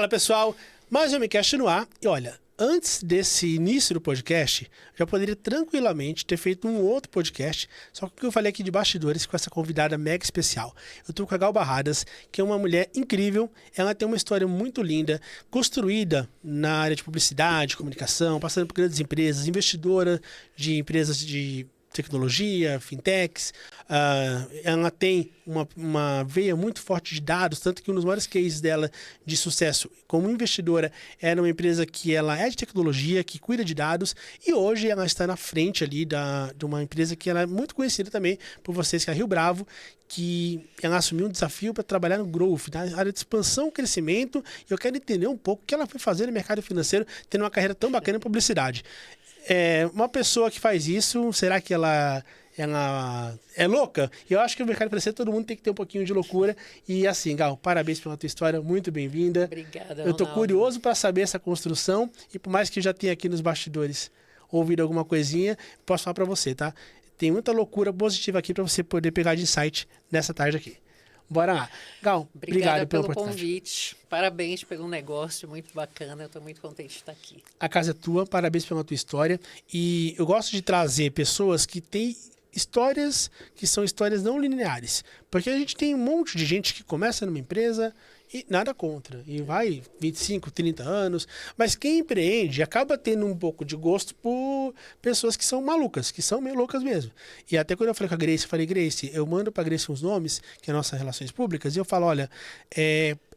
Fala, pessoal! Mais um MCast no ar. E olha, antes desse início do podcast, já poderia tranquilamente ter feito um outro podcast, só que eu falei aqui de bastidores com essa convidada mega especial. Eu tô com a Gal Barradas, que é uma mulher incrível. Ela tem uma história muito linda, construída na área de publicidade, comunicação, passando por grandes empresas, investidora de empresas de tecnologia, fintechs. Ela tem uma veia muito forte de dados, tanto que um dos maiores cases dela de sucesso como investidora era uma empresa que ela é de tecnologia, que cuida de dados, e hoje ela está na frente ali de uma empresa que ela é muito conhecida também por vocês, que é a Rio Bravo, que ela assumiu um desafio para trabalhar no growth, na área de expansão e crescimento, e eu quero entender um pouco o que ela foi fazer no mercado financeiro, tendo uma carreira tão bacana em publicidade. Uma pessoa que faz isso, será que ela é louca? Eu acho que o mercado financeiro todo mundo tem que ter um pouquinho de loucura. E assim, Gal, parabéns pela tua história, muito bem-vinda. Obrigada, Eu tô Ronaldo. curioso para saber essa construção e por mais que eu já tenha aqui nos bastidores ouvido alguma coisinha, posso falar para você, tá? Tem muita loucura positiva aqui para você poder pegar de insight nessa tarde aqui. Bora lá. Gal, obrigado pela pelo oportunidade. convite. Parabéns pelo negócio, muito bacana. Eu estou muito contente de estar aqui. A casa é tua, parabéns pela tua história. E eu gosto de trazer pessoas que têm histórias que são histórias não lineares. Porque a gente tem um monte de gente que começa numa empresa e nada contra. E vai 25, 30 anos. Mas quem empreende acaba tendo um pouco de gosto por pessoas que são malucas, que são meio loucas mesmo. E até quando eu falei com a Grace, eu falei, Grace, eu mando pra Grace uns nomes, que é nossas relações públicas, e eu falo, olha,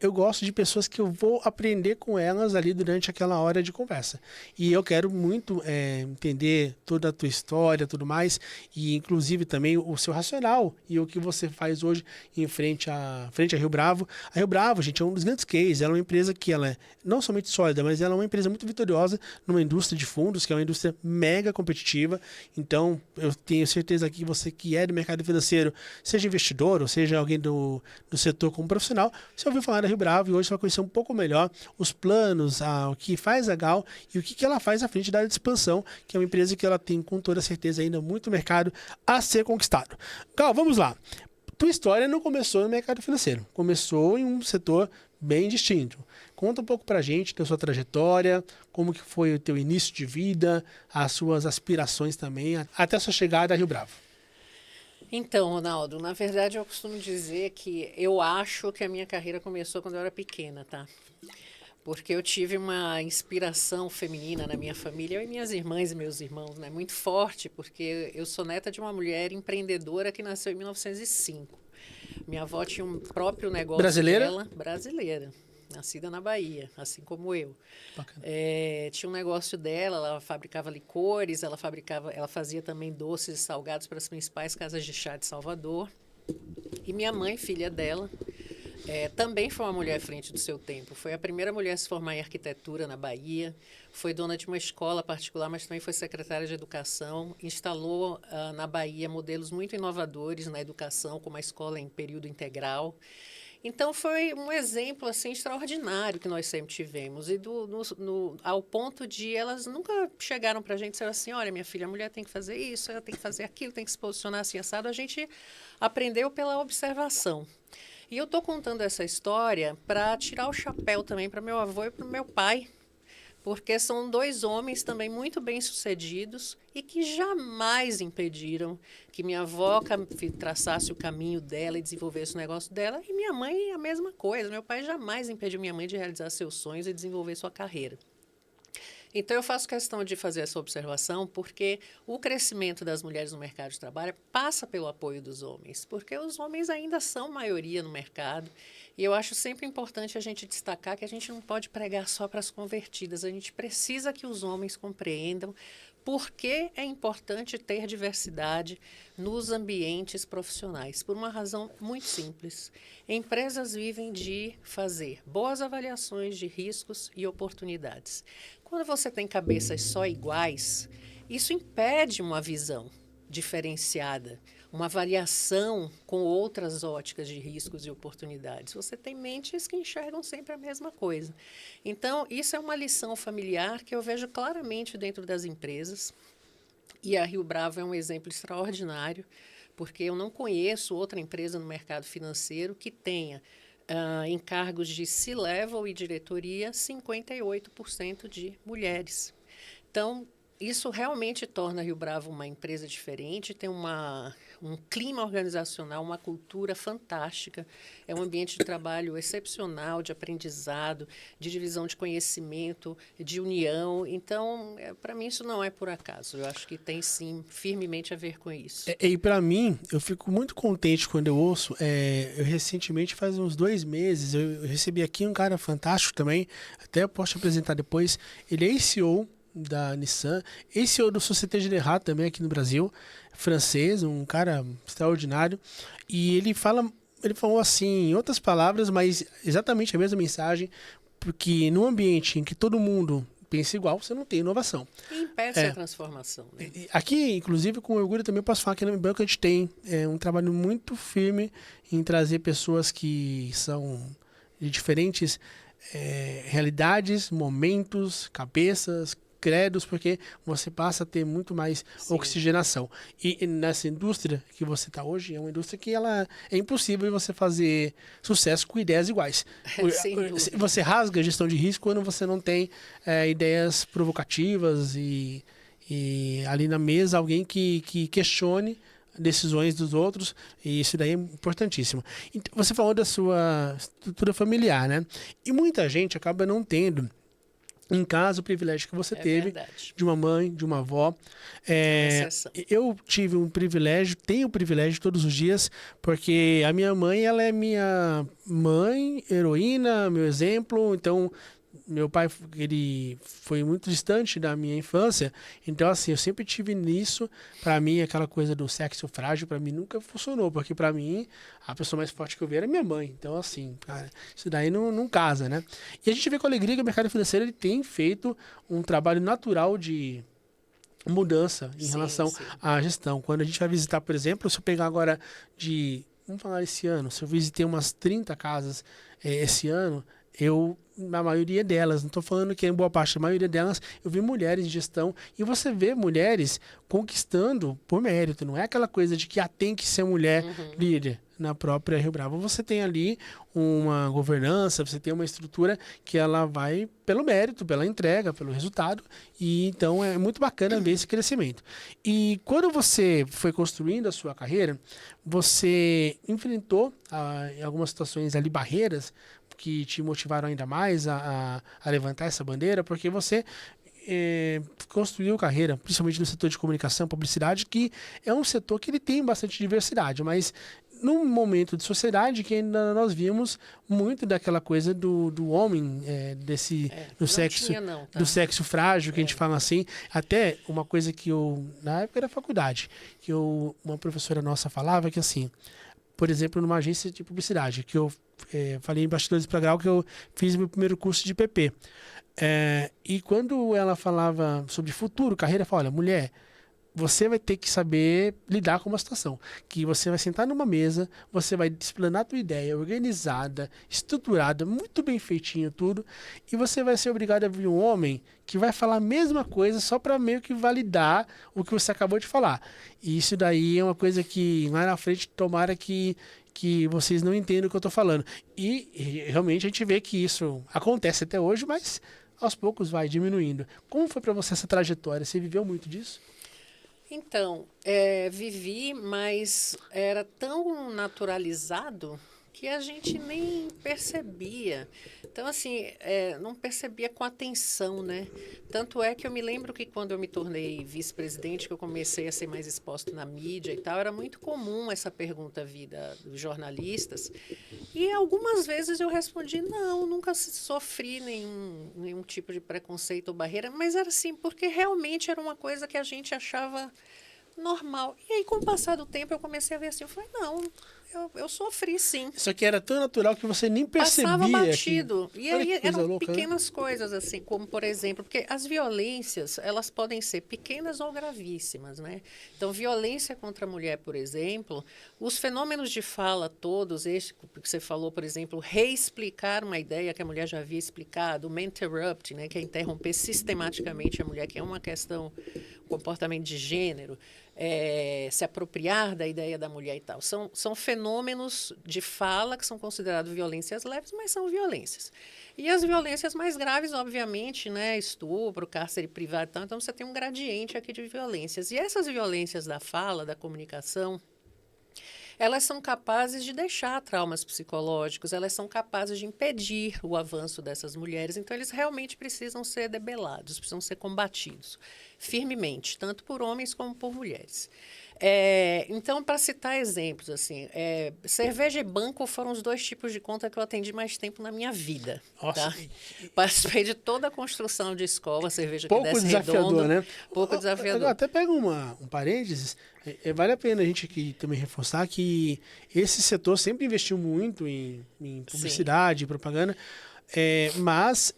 eu gosto de pessoas que eu vou aprender com elas ali durante aquela hora de conversa. E eu quero muito entender toda a tua história, tudo mais, e inclusive também o seu racional e o que você faz hoje em frente à Rio Bravo. A Rio Bravo, gente, é um dos grandes cases. Ela é uma empresa que ela é não somente sólida, mas ela é uma empresa muito vitoriosa numa indústria de fundos, que é uma indústria mega competitiva. Então, eu tenho certeza que você que é do mercado financeiro, seja investidor ou seja alguém do setor como profissional, você ouviu falar da Rio Bravo e hoje você vai conhecer um pouco melhor os planos, o que faz a Gal e o que ela faz à frente da área de expansão, que é uma empresa que ela tem com toda certeza ainda muito mercado a ser conquistado. Gal, vamos lá. Tua história não começou no mercado financeiro, começou em um setor bem distinto. Conta um pouco pra gente da sua trajetória, como que foi o teu início de vida, as suas aspirações também, até a sua chegada a Rio Bravo. Então, Ronaldo, na verdade eu costumo dizer que eu acho que a minha carreira começou quando eu era pequena, tá? Porque eu tive uma inspiração feminina na minha família, eu e minhas irmãs e meus irmãos, né? Muito forte, porque eu sou neta de uma mulher empreendedora que nasceu em 1905. Minha avó tinha um próprio negócio Brasileira? dela, brasileira, nascida na Bahia, assim como eu. Bacana. Tinha um negócio dela, ela fabricava licores, ela fazia também doces e salgados para as principais casas de chá de Salvador. E minha mãe, filha dela, também foi uma mulher à frente do seu tempo. Foi a primeira mulher a se formar em arquitetura na Bahia. Foi dona de uma escola particular, mas também foi secretária de educação. Instalou na Bahia modelos muito inovadores na educação, como a escola em período integral. Então, foi um exemplo assim, extraordinário que nós sempre tivemos. E ao ponto de elas nunca chegaram para a gente e disseram assim, olha, minha filha, a mulher tem que fazer isso, ela tem que fazer aquilo, tem que se posicionar assim, assado. A gente aprendeu pela observação. E eu estou contando essa história para tirar o chapéu também para meu avô e para o meu pai, porque são dois homens também muito bem-sucedidos e que jamais impediram que minha avó traçasse o caminho dela e desenvolvesse o negócio dela, e minha mãe a mesma coisa. Meu pai jamais impediu minha mãe de realizar seus sonhos e desenvolver sua carreira. Então, eu faço questão de fazer essa observação porque o crescimento das mulheres no mercado de trabalho passa pelo apoio dos homens, porque os homens ainda são maioria no mercado. E eu acho sempre importante a gente destacar que a gente não pode pregar só para as convertidas, a gente precisa que os homens compreendam por que é importante ter diversidade nos ambientes profissionais, por uma razão muito simples. Empresas vivem de fazer boas avaliações de riscos e oportunidades. Quando você tem cabeças só iguais, isso impede uma visão diferenciada, uma avaliação com outras óticas de riscos e oportunidades. Você tem mentes que enxergam sempre a mesma coisa. Então, isso é uma lição familiar que eu vejo claramente dentro das empresas. E a Rio Bravo é um exemplo extraordinário, porque eu não conheço outra empresa no mercado financeiro que tenha Em cargos de C-level e diretoria, 58% de mulheres. Então, isso realmente torna a Rio Bravo uma empresa diferente, tem um clima organizacional, uma cultura fantástica, é um ambiente de trabalho excepcional, de aprendizado, de divisão de conhecimento, de união. Então, para mim, isso não é por acaso. Eu acho que tem, sim, firmemente a ver com isso. E para mim, eu fico muito contente quando eu ouço. Eu recentemente, faz uns 2 meses, eu recebi aqui um cara fantástico também, até eu posso te apresentar depois. Ele é CEO da Nissan, CEO do Société Générale também aqui no Brasil, francês, um cara extraordinário. E ele falou assim, em outras palavras, mas exatamente a mesma mensagem, porque num ambiente em que todo mundo pensa igual, você não tem inovação. E impede a transformação. Né? Aqui, inclusive, com orgulho também posso falar que na banco a gente tem um trabalho muito firme em trazer pessoas que são de diferentes realidades, momentos, cabeças, credos, porque você passa a ter muito mais oxigenação. E nessa indústria que você está hoje, é uma indústria que ela é impossível você fazer sucesso com ideias iguais. Você rasga a gestão de risco quando você não tem ideias provocativas e ali na mesa alguém que questione decisões dos outros, e isso daí é importantíssimo. Então, você falou da sua estrutura familiar, né? E muita gente acaba não tendo em casa o privilégio que você teve, verdade. De uma mãe, de uma avó. Eu tive um privilégio, tenho o privilégio todos os dias, porque a minha mãe, ela é minha mãe, heroína, meu exemplo. Então, meu pai, ele foi muito distante da minha infância, então assim, eu sempre tive nisso. Para mim, aquela coisa do sexo frágil, para mim nunca funcionou, porque para mim, a pessoa mais forte que eu vi era minha mãe. Então assim, cara, isso daí não casa, né? E a gente vê com alegria que o mercado financeiro ele tem feito um trabalho natural de mudança em relação à gestão. Quando a gente vai visitar, por exemplo, se eu pegar agora vamos falar esse ano, se eu visitei umas 30 casas esse ano, na maioria delas, não estou falando que em boa parte, a maioria delas, eu vi mulheres em gestão, e você vê mulheres conquistando por mérito, não é aquela coisa de que tem que ser mulher líder na própria Rio Bravo. Você tem ali uma governança, você tem uma estrutura que ela vai pelo mérito, pela entrega, pelo resultado, e então é muito bacana ver esse crescimento. E quando você foi construindo a sua carreira, você enfrentou em algumas situações ali barreiras que te motivaram ainda mais a levantar essa bandeira, porque você construiu carreira, principalmente no setor de comunicação, publicidade, que é um setor que ele tem bastante diversidade, mas num momento de sociedade que ainda nós vimos muito daquela coisa do homem, do sexo frágil, que a gente fala assim. Até uma coisa que na época da faculdade, que uma professora nossa falava que assim, por exemplo, numa agência de publicidade, que eu falei em Bastidores para Grau, que eu fiz meu primeiro curso de PP. E quando ela falava sobre futuro, carreira, ela fala, olha, mulher, você vai ter que saber lidar com uma situação, que você vai sentar numa mesa, você vai explanar a tua ideia, organizada, estruturada, muito bem feitinho tudo, e você vai ser obrigado a vir um homem que vai falar a mesma coisa só para meio que validar o que você acabou de falar. E isso daí é uma coisa que lá na frente tomara que vocês não entendam o que eu estou falando. E realmente a gente vê que isso acontece até hoje, mas aos poucos vai diminuindo. Como foi para você essa trajetória? Você viveu muito disso? Então, vivi, mas era tão naturalizado que a gente nem percebia. Então, assim, não percebia com atenção, né? Tanto é que eu me lembro que quando eu me tornei vice-presidente, que eu comecei a ser mais exposto na mídia e tal, era muito comum essa pergunta vida dos jornalistas. E algumas vezes eu respondi, não, nunca sofri nenhum tipo de preconceito ou barreira, mas era assim, porque realmente era uma coisa que a gente achava normal. E aí, com o passar do tempo, eu comecei a ver assim, eu falei, não, eu sofri sim. Isso aqui era tão natural que você nem percebia. Passava batido. E aí eram louca, pequenas coisas, assim, como, por exemplo, porque as violências, elas podem ser pequenas ou gravíssimas, né? Então, violência contra a mulher, por exemplo, os fenômenos de fala todos, esse que você falou, por exemplo, reexplicar uma ideia que a mulher já havia explicado, o interrupt, né, que é interromper sistematicamente a mulher, que é uma questão comportamento de gênero, se apropriar da ideia da mulher e tal. São fenômenos de fala que são considerados violências leves, mas são violências. E as violências mais graves, obviamente, né, estupro, cárcere privado e tal, então você tem um gradiente aqui de violências. E essas violências da fala, da comunicação, elas são capazes de deixar traumas psicológicos, elas são capazes de impedir o avanço dessas mulheres. Então, eles realmente precisam ser debelados, precisam ser combatidos firmemente, tanto por homens como por mulheres. Então, para citar exemplos, assim, cerveja e banco foram os 2 tipos de conta que eu atendi mais tempo na minha vida. Nossa. Tá? Participei de toda a construção de escola, cerveja Pouco que desce desafiador, redondo, né? pouco desafiador. Eu até pego um parênteses. Vale a pena a gente aqui também reforçar que esse setor sempre investiu muito em publicidade, propaganda, mas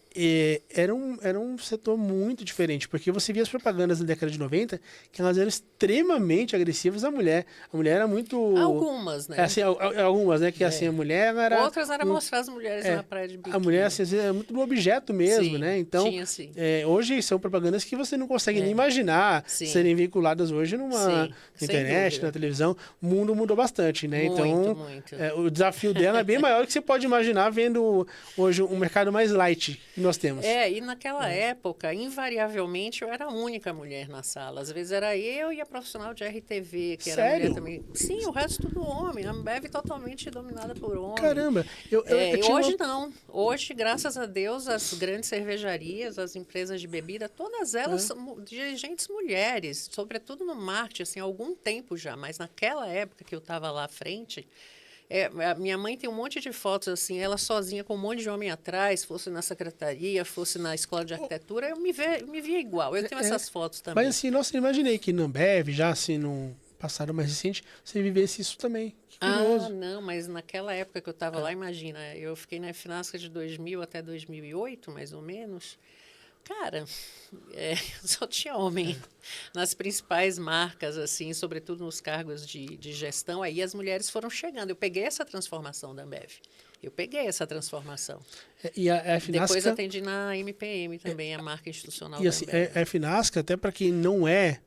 era um setor muito diferente, porque você via as propagandas na década de 90, que elas eram extremamente agressivas à mulher. A mulher era muito... Algumas, né? Assim, algumas, né? Que assim, a mulher era... Outras era mostrar as mulheres na praia de biquíni. A mulher, assim, às vezes, é muito do objeto mesmo, sim, né? Então, tinha, sim. Hoje são propagandas que você não consegue nem imaginar serem veiculadas hoje na internet, na televisão. O mundo mudou bastante, né? Muito. O desafio dela é bem maior do que você pode imaginar vendo hoje um mercado mais light que nós temos. E naquela época, invariavelmente, eu era a única mulher na sala. Às vezes era eu e a profissional de RTV, que era mulher também. Sim, o resto tudo homem. A Ambev totalmente dominada por homem. Caramba! Hoje não. Hoje, graças a Deus, as grandes cervejarias, as empresas de bebida, todas elas são dirigentes mulheres, sobretudo no marketing, assim, há algum tempo já. Mas naquela época que eu estava lá à frente... a minha mãe tem um monte de fotos, assim, ela sozinha com um monte de homem atrás, fosse na secretaria, fosse na escola de arquitetura, eu me via igual. Eu tenho essas fotos também. Mas assim, nossa, eu imaginei que na Ambev, já assim, num passado mais recente, você vivesse isso também. Que curioso. Não, mas naquela época que eu estava lá, imagina, eu fiquei na Finasca de 2000 até 2008, mais ou menos. Cara, só tinha homem nas principais marcas, assim, sobretudo nos cargos de gestão. Aí as mulheres foram chegando. Eu peguei essa transformação da Ambev. Eu peguei essa transformação. E a Finasca... Depois atendi na MPM também, a marca institucional da da assim, Ambev. A Finasca, até para quem não é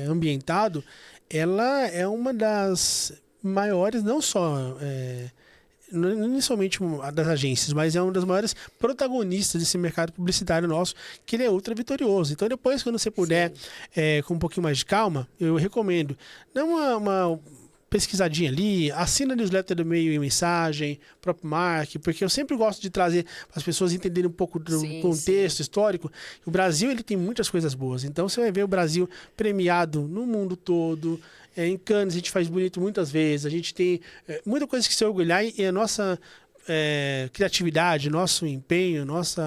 ambientado, ela é uma das maiores, não só... não somente das agências, mas é uma das maiores protagonistas desse mercado publicitário nosso, que ele é ultra vitorioso. Então, depois, quando você puder, com um pouquinho mais de calma, eu recomendo, dá uma pesquisadinha ali, assina a newsletter do Meio e Mensagem, próprio Mark, porque eu sempre gosto de trazer para as pessoas entenderem um pouco do contexto histórico. O Brasil, ele tem muitas coisas boas. Então, você vai ver o Brasil premiado no mundo todo. Em Cannes a gente faz bonito muitas vezes, a gente tem muita coisa que se orgulhar e a nossa criatividade, nosso empenho, nosso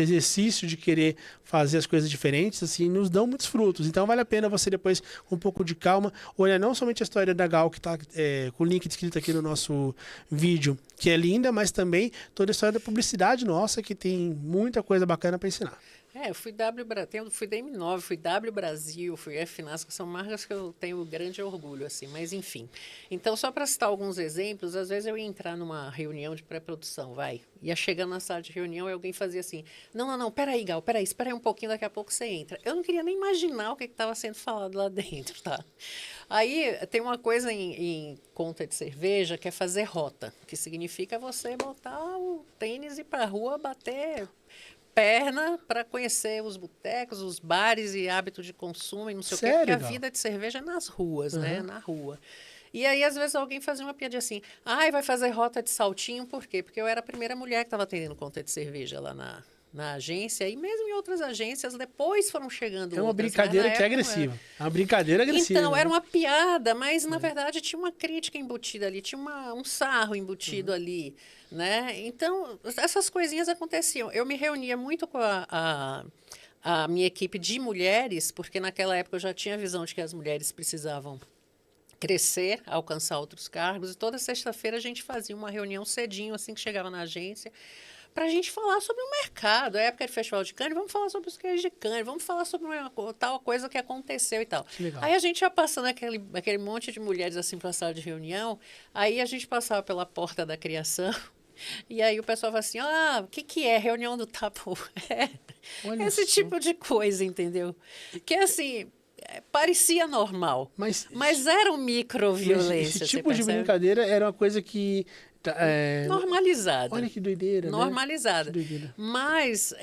exercício de querer fazer as coisas diferentes, assim, nos dão muitos frutos. Então vale a pena você depois, com um pouco de calma, olhar não somente a história da Gal, que está com o link descrito aqui no nosso vídeo, que é linda, mas também toda a história da publicidade nossa, que tem muita coisa bacana para ensinar. Eu fui fui da M9, fui W Brasil, fui F-Nasca, são marcas que eu tenho grande orgulho, assim, mas enfim. Então, só para citar alguns exemplos, às vezes eu ia entrar numa reunião de pré-produção, ia chegando na sala de reunião e alguém fazia assim, não, peraí, Gal, espera aí um pouquinho, daqui a pouco você entra. Eu não queria nem imaginar o que estava sendo falado lá dentro, tá? Aí, tem uma coisa em conta de cerveja que é fazer rota, que significa você botar o tênis e ir para a rua bater... perna para conhecer os botecos, os bares e hábito de consumo e não sei o quê, porque a vida de cerveja é nas ruas, né? Na rua. E aí, às vezes, alguém fazia uma piadinha assim, vai fazer rota de saltinho, por quê? Porque eu era a primeira mulher que estava atendendo conta de cerveja lá na agência, e mesmo em outras agências, depois foram chegando É uma brincadeira que é agressiva. É uma brincadeira agressiva. Então, era uma piada, mas, na verdade, tinha uma crítica embutida ali, tinha um sarro embutido ali, né? Então, essas coisinhas aconteciam. Eu me reunia muito com a minha equipe de mulheres, porque naquela época eu já tinha a visão de que as mulheres precisavam crescer, alcançar outros cargos, e toda sexta-feira a gente fazia uma reunião cedinho, assim que chegava na agência, para a gente falar sobre o mercado. A época de Festival de Cannes, vamos falar sobre os queijos de Cannes, vamos falar sobre tal coisa que aconteceu e tal. Aí a gente ia passando aquele monte de mulheres assim para a sala de reunião, aí a gente passava pela porta da criação, e aí o pessoal fala assim, o que é reunião do Tapu? Esse tipo de coisa, entendeu? Que assim... parecia normal. Mas eram microviolências. Esse tipo de brincadeira era uma coisa que... normalizada. Olha que doideira, normalizada. Né? Que doideira. Mas,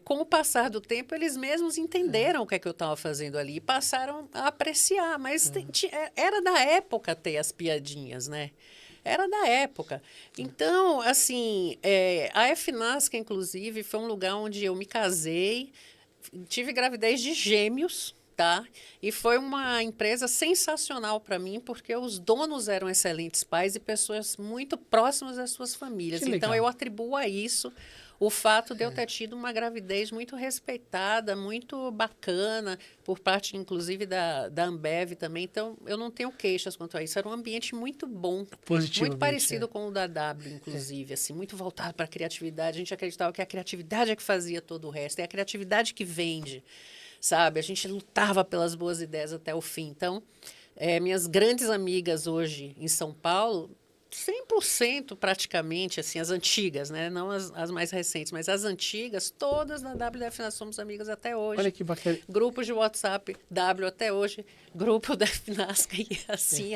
com o passar do tempo, eles mesmos entenderam o que é que eu estava fazendo ali e passaram a apreciar. Mas era da época ter as piadinhas, né? Era da época. Então, assim, a FNASCA, inclusive, foi um lugar onde eu me casei, tive gravidez de gêmeos, tá? E foi uma empresa sensacional para mim, porque os donos eram excelentes pais e pessoas muito próximas das suas famílias. Então, eu atribuo a isso o fato de eu ter tido uma gravidez muito respeitada, muito bacana, por parte, inclusive, da Ambev também. Então, eu não tenho queixas quanto a isso. Era um ambiente muito bom. Muito parecido com o da W, inclusive. Assim, muito voltado para a criatividade. A gente acreditava que a criatividade é que fazia todo o resto. É a criatividade que vende, sabe? A gente lutava pelas boas ideias até o fim. Então, minhas grandes amigas hoje em São Paulo... 100% praticamente, assim, as antigas, né? Não as mais recentes, mas as antigas, todas na WDF nós somos amigas até hoje. Olha que bacana. Grupos de WhatsApp, W até hoje, grupo da FNASCA e assim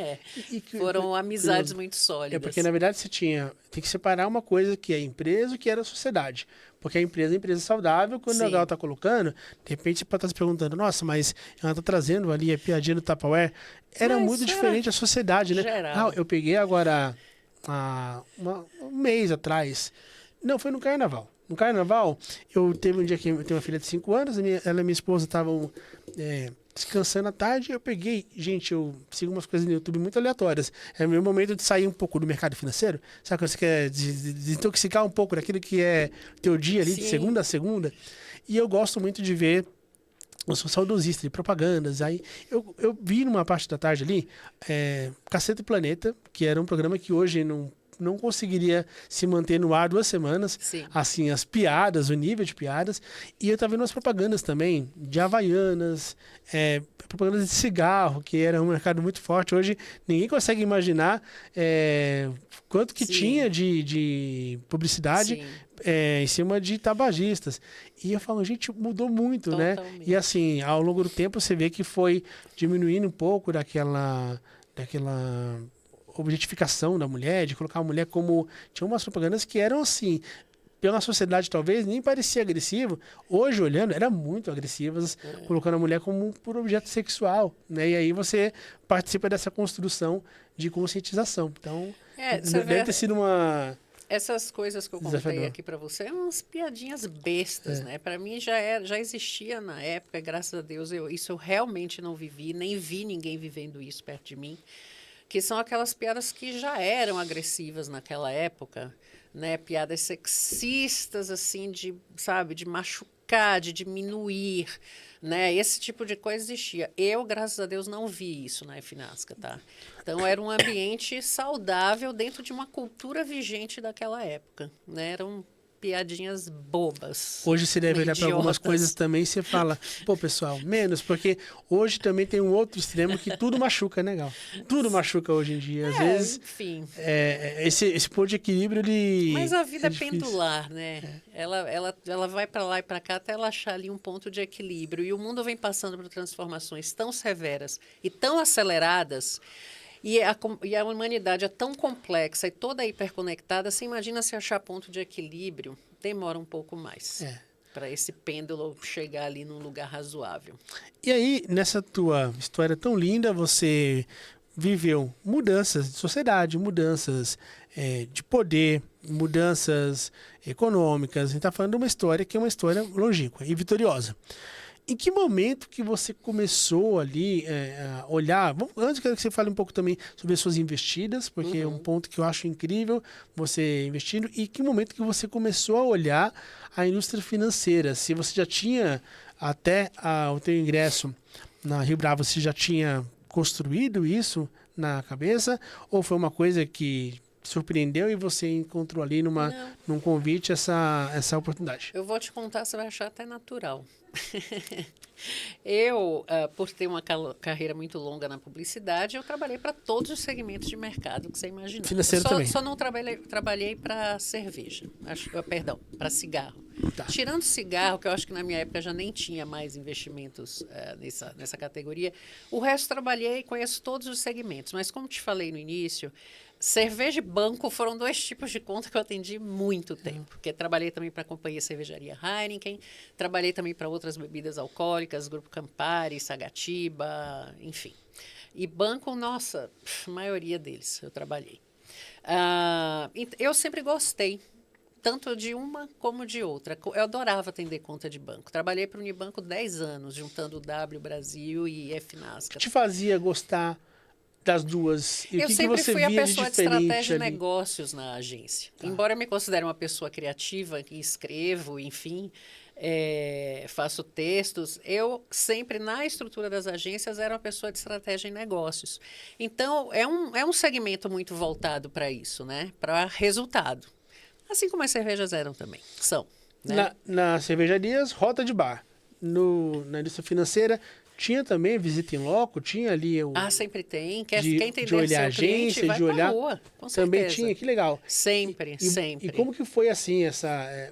Foram amizades muito sólidas. Porque, na verdade, tem que separar uma coisa que é empresa e que era sociedade. Porque a empresa é empresa saudável, quando a Gal está colocando, de repente você pode estar se perguntando, nossa, mas ela está trazendo ali a piadinha do Tupperware. Era muito diferente a sociedade, né? Geral. Eu peguei agora, um mês atrás, não, foi no Carnaval. No Carnaval, eu teve um dia que eu tenho uma filha de 5 anos, ela e minha esposa estavam descansando à tarde, eu peguei, gente, eu sigo umas coisas no YouTube muito aleatórias. É o meu momento de sair um pouco do mercado financeiro, sabe, quando você quer desintoxicar um pouco daquilo que é teu dia ali, de segunda a segunda. E eu gosto muito de ver, eu sou saudosista de propagandas. Aí eu vi numa parte da tarde ali, Caceta e Planeta, que era um programa que hoje não conseguiria se manter no ar 2 semanas. Sim. Assim, as piadas, o nível de piadas. E eu estava vendo umas propagandas também de Havaianas, propagandas de cigarro, que era um mercado muito forte. Hoje ninguém consegue imaginar quanto que tinha de publicidade em cima de tabagistas. E eu falo, gente, mudou muito, totalmente, né? E assim, ao longo do tempo você vê que foi diminuindo um pouco daquela objetificação da mulher, de colocar a mulher como... Tinha umas propagandas que eram assim, pela sociedade talvez, nem parecia agressivo. Hoje, olhando, eram muito agressivas, colocando a mulher como por objeto sexual, né? E aí você participa dessa construção de conscientização. Então, deve ter sido uma... Essas coisas que eu contei aqui para você, são umas piadinhas bestas, né? Para mim já existia na época, graças a Deus, isso eu realmente não vivi, nem vi ninguém vivendo isso perto de mim. Que são aquelas piadas que já eram agressivas naquela época, né? Piadas sexistas, assim, de machucar, de diminuir, né? Esse tipo de coisa existia. Eu, graças a Deus, não vi isso na FNASCA, tá? Então, era um ambiente saudável dentro de uma cultura vigente daquela época, né? Eram piadinhas bobas. Hoje você deve olhar para algumas coisas também e você fala, pô, pessoal, menos, porque hoje também tem um outro extremo que tudo machuca, né, Gal? Tudo machuca hoje em dia. Às vezes, enfim. Esse ponto de equilíbrio, ele... Mas a vida é pendular, né? Ela vai para lá e para cá até ela achar ali um ponto de equilíbrio. E o mundo vem passando por transformações tão severas e tão aceleradas. E a humanidade é tão complexa e toda hiperconectada, você imagina se achar ponto de equilíbrio, demora um pouco mais para esse pêndulo chegar ali num lugar razoável. E aí, nessa tua história tão linda, você viveu mudanças de sociedade, mudanças de poder, mudanças econômicas. A gente está falando de uma história que é uma história longínqua e vitoriosa. Em que momento que você começou ali a olhar... Antes eu quero que você fale um pouco também sobre as suas investidas, porque é um ponto que eu acho incrível você investindo. E que momento que você começou a olhar a indústria financeira? Se você já tinha, até o teu ingresso na Rio Bravo, você já tinha construído isso na cabeça? Ou foi uma coisa que surpreendeu e você encontrou ali num convite essa oportunidade? Eu vou te contar, você vai achar até natural. Eu, por ter uma carreira muito longa na publicidade, eu trabalhei para todos os segmentos de mercado que você imaginar. Financeiro também. Só não trabalhei para cerveja, perdão, para cigarro. Tá. Tirando cigarro, que eu acho que na minha época já nem tinha mais investimentos nessa categoria, o resto trabalhei e conheço todos os segmentos. Mas como te falei no início, cerveja e banco foram 2 tipos de conta que eu atendi muito tempo. Porque trabalhei também para a companhia cervejaria Heineken, trabalhei também para outras bebidas alcoólicas, Grupo Campari, Sagatiba, enfim. E banco, nossa, a maioria deles eu trabalhei. Eu sempre gostei, tanto de uma como de outra. Eu adorava atender conta de banco. Trabalhei para o Unibanco 10 anos, juntando o W Brasil e F-Nasca. O que te fazia gostar das duas? E o Eu que sempre você fui a via de pessoa de diferente estratégia de ali? negócios na agência. Tá. Embora eu me considere uma pessoa criativa, que escrevo, enfim, faço textos, eu sempre, na estrutura das agências, era uma pessoa de estratégia em negócios. Então, é um segmento muito voltado para isso, né? Para resultado. Assim como as cervejas eram também, são. Né? Nas cervejarias, rota de bar. Na indústria financeira, tinha também visita em loco, tinha ali o... Sempre tem. Quer de entender olhar seu cliente, agência, vai de pra olhar... rua, com Também certeza. tinha, que legal. Sempre, sempre. E como que foi assim,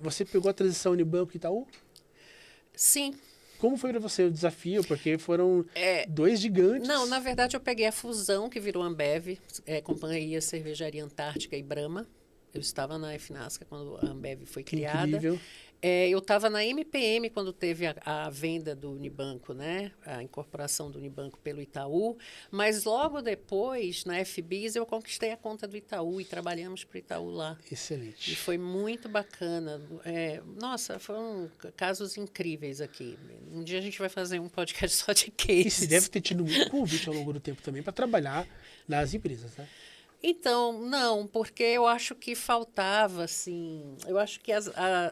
você pegou a transição Unibanco e Itaú? Sim. Como foi para você o desafio? Porque foram 2 gigantes. Não, na verdade eu peguei a fusão que virou Ambev, Companhia Cervejaria Antártica e Brahma. Eu estava na F-Nasca quando a Ambev foi criada. Incrível. Eu estava na MPM quando teve a venda do Unibanco, né? A incorporação do Unibanco pelo Itaú. Mas logo depois, na FBIS, eu conquistei a conta do Itaú e trabalhamos para o Itaú lá. Excelente. E foi muito bacana. Nossa, foram casos incríveis aqui. Um dia a gente vai fazer um podcast só de cases. E você deve ter tido muito convite ao longo do tempo também para trabalhar nas empresas, né? Então, não, porque eu acho que faltava, assim, eu acho que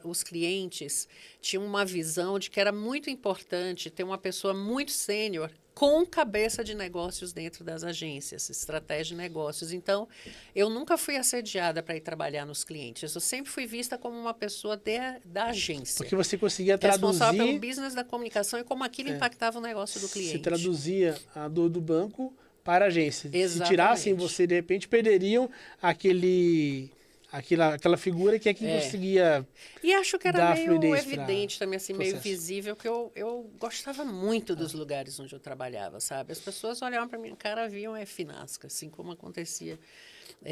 os clientes tinham uma visão de que era muito importante ter uma pessoa muito sênior com cabeça de negócios dentro das agências, estratégia de negócios. Então, eu nunca fui assediada para ir trabalhar nos clientes. Eu sempre fui vista como uma pessoa da agência. Porque você conseguia traduzir... Responsável pelo business da comunicação e como aquilo impactava o negócio do cliente. Você traduzia a dor do banco para a agência. Exatamente. Se tirassem você, de repente, perderiam aquela figura que é quem conseguia. E acho que era meio fluidez evidente também, assim, meio processo. visível, que eu gostava muito dos lugares onde eu trabalhava, sabe? As pessoas olhavam para minha cara, viam F-Nasca, assim como acontecia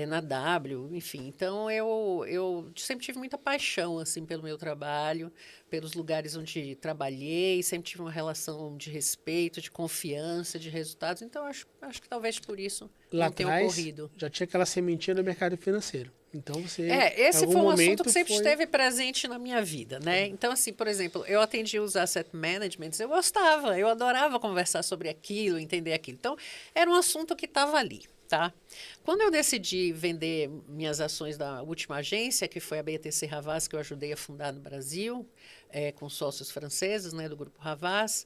na W, enfim. Então, eu sempre tive muita paixão, assim, pelo meu trabalho, pelos lugares onde trabalhei, sempre tive uma relação de respeito, de confiança, de resultados. Então, acho que talvez por isso Lá não tenha atrás, ocorrido. já tinha aquela sementinha do mercado financeiro. Então, você... Esse em algum foi um momento assunto que sempre esteve presente na minha vida, né? Então, assim, por exemplo, eu atendi os asset managements, eu gostava, eu adorava conversar sobre aquilo, entender aquilo. Então, era um assunto que estava ali, tá? Quando eu decidi vender minhas ações da última agência, que foi a BTC Havas, que eu ajudei a fundar no Brasil, com sócios franceses, né, do Grupo Havas,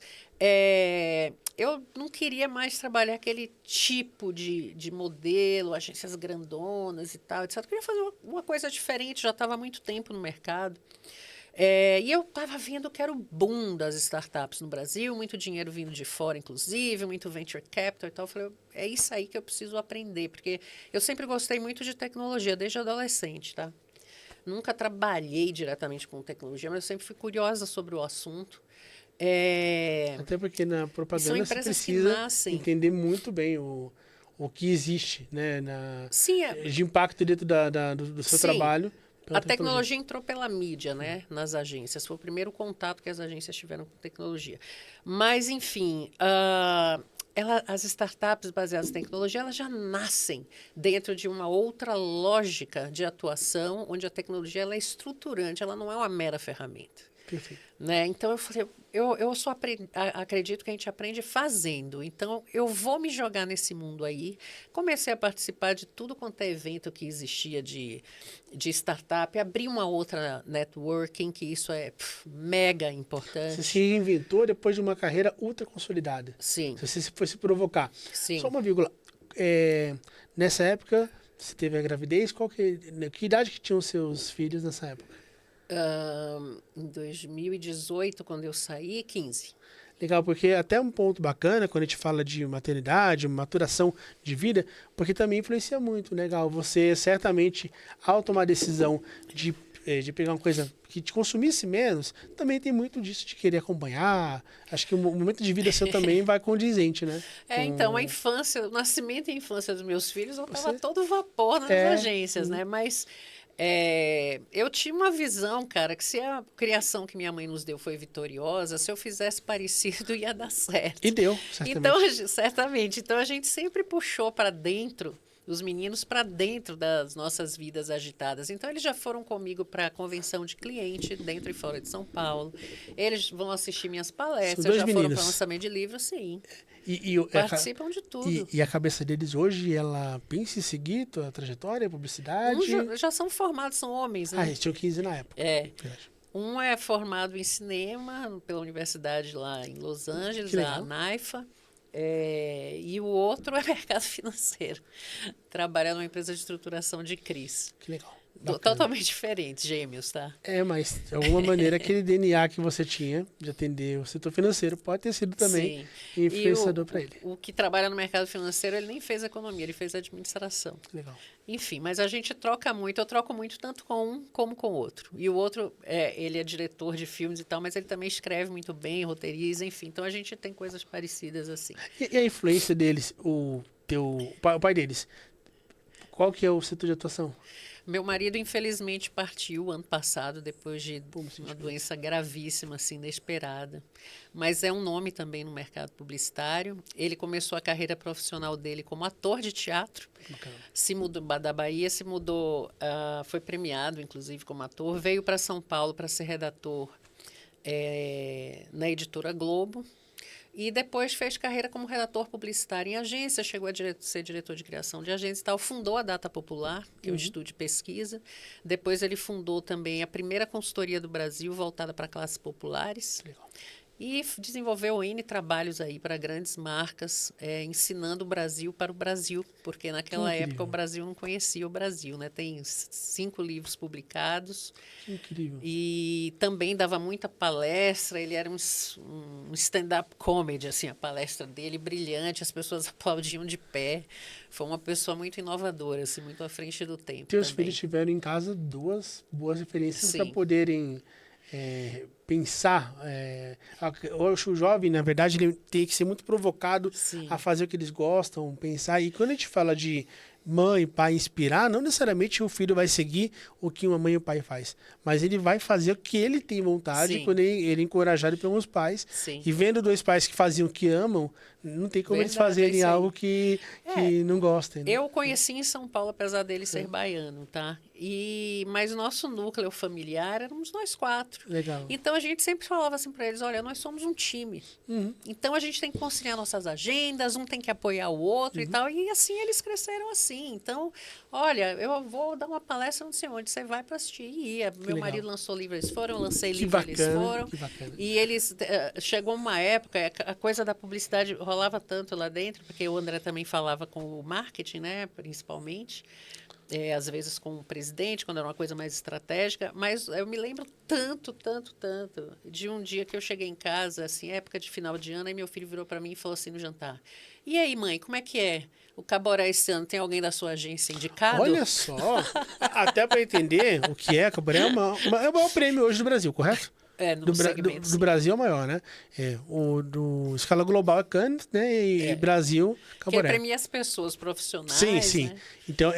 eu não queria mais trabalhar aquele tipo de modelo, agências grandonas e tal, etc. Eu queria fazer uma coisa diferente, já estava há muito tempo no mercado. E eu estava vendo que era o boom das startups no Brasil, muito dinheiro vindo de fora, inclusive, muito venture capital e tal. Eu falei, é isso aí que eu preciso aprender, porque eu sempre gostei muito de tecnologia, desde adolescente, tá? Nunca trabalhei diretamente com tecnologia, mas eu sempre fui curiosa sobre o assunto. Até porque na propaganda São você empresas que precisa nascem. entender muito bem o que existe, né, Sim, de impacto dentro do seu Sim. trabalho. A tecnologia entrou pela mídia, né, nas agências. Foi o primeiro contato que as agências tiveram com tecnologia. Mas, enfim, as startups baseadas em tecnologia, elas já nascem dentro de uma outra lógica de atuação, onde a tecnologia ela é estruturante, ela não é uma mera ferramenta. Perfeito. Né? Então, eu falei, eu só acredito que a gente aprende fazendo. Então, eu vou me jogar nesse mundo aí. Comecei a participar de tudo quanto é evento que existia de startup. Abri uma outra networking, que isso é mega importante. Você se reinventou depois de uma carreira ultra consolidada. Sim. Se você fosse provocar. Sim. Só uma vírgula. Nessa época, você teve a gravidez. Que idade que tinham seus filhos nessa época? Em 2018, quando eu saí, 15. Legal, porque até um ponto bacana quando a gente fala de maternidade, maturação de vida, porque também influencia muito, legal. Você certamente, ao tomar a decisão de de pegar uma coisa que te consumisse menos, também tem muito disso de querer acompanhar. Acho que o momento de vida seu também vai condizente, né? Então, a infância, o nascimento e a infância dos meus filhos, eu estava Você- todo vapor nas É, agências, né? Mas eu tinha uma visão, cara, que se a criação que minha mãe nos deu foi vitoriosa, se eu fizesse parecido, ia dar certo. e deu, certamente. Então, certamente. Então, a gente sempre puxou para dentro os meninos para dentro das nossas vidas agitadas. Então, eles já foram comigo para a convenção de cliente, dentro e fora de São Paulo. Eles vão assistir minhas São palestras, dois já foram para meninos. lançamento de livro, sim. E Participam de tudo. e a cabeça deles hoje, ela pensa em seguir tua trajetória, publicidade? Uns já são formados, são homens, né? Eles tinham 15 na época. É. Verdade. Um é formado em cinema pela universidade lá em Los Angeles, Que a legal. NAIFA. E o outro é mercado financeiro. Trabalha numa empresa de estruturação de CRIs. Que legal. Totalmente diferentes, gêmeos, tá? Mas de alguma maneira aquele DNA que você tinha de atender o setor financeiro pode ter sido também Sim. influenciador para ele. O que trabalha no mercado financeiro, ele nem fez economia, ele fez administração. Que legal. Enfim, mas a gente troca muito, eu troco muito tanto com um como com o outro. E o outro, ele é diretor de filmes e tal, mas ele também escreve muito bem, roteiriza, enfim. Então a gente tem coisas parecidas assim. E a influência deles, o pai deles, qual que é o setor de atuação? Meu marido, infelizmente, partiu ano passado, depois de Pô, me senti uma feliz. doença gravíssima, assim, inesperada. Mas é um nome também no mercado publicitário. Ele começou a carreira profissional dele como ator de teatro. Bacana. Se mudou da Bahia, foi premiado, inclusive, como ator. Veio para São Paulo para ser redator na editora Globo. E depois fez carreira como redator publicitário em agência, chegou a ser diretor de criação de agência e tal. Fundou a Data Popular, que é um estúdio de pesquisa. Depois ele fundou também a primeira consultoria do Brasil voltada para classes populares. Legal. E desenvolveu N trabalhos aí para grandes marcas, ensinando o Brasil para o Brasil, porque naquela incrível. época o Brasil não conhecia o Brasil, né? Tem 5 livros publicados. Que incrível. E também dava muita palestra, ele era um stand-up comedy, assim, a palestra dele brilhante, as pessoas aplaudiam de pé. Foi uma pessoa muito inovadora, assim, muito à frente do tempo. Teus também. filhos tiveram em casa duas boas referências Sim. para poderem pensar. Hoje o jovem, na verdade, ele tem que ser muito provocado Sim. a fazer o que eles gostam, pensar. E quando a gente fala de mãe, pai inspirar, não necessariamente o filho vai seguir o que uma mãe e o pai faz, mas ele vai fazer o que ele tem vontade. Sim. Quando ele é encorajado pelos pais. Sim. E vendo dois pais que faziam o que amam, não tem como eles Verdade, é fazerem isso aí. algo que não gostem. Né? Eu o conheci em São Paulo, apesar dele ser baiano, tá? Mas o nosso núcleo familiar éramos nós 4. Legal. Então a gente sempre falava assim para eles: olha, nós somos um time. Uhum. Então a gente tem que conciliar nossas agendas, um tem que apoiar o outro e tal. E assim eles cresceram assim. Então, olha, eu vou dar uma palestra não sei onde, você vai para assistir. E ia. Meu legal. marido lançou livro, eles foram, eu lancei Que livro, eles bacana, foram. que bacana. E eles, chegou uma época, a coisa da publicidade rolava tanto lá dentro, porque o André também falava com o marketing, né, principalmente. Às vezes com o presidente, quando era uma coisa mais estratégica, mas eu me lembro tanto de um dia que eu cheguei em casa, assim, época de final de ano, e meu filho virou para mim e falou assim no jantar: e aí, mãe, como é que é o Caboré esse ano? Tem alguém da sua agência indicado? Olha só, até para entender o que é, Cabaré é o maior prêmio hoje do Brasil, correto? No segmento, do Brasil é o maior, né? O do escala global é Cannes, né? E Brasil, que Cabaré. premia as pessoas profissionais, Sim, sim. né? Então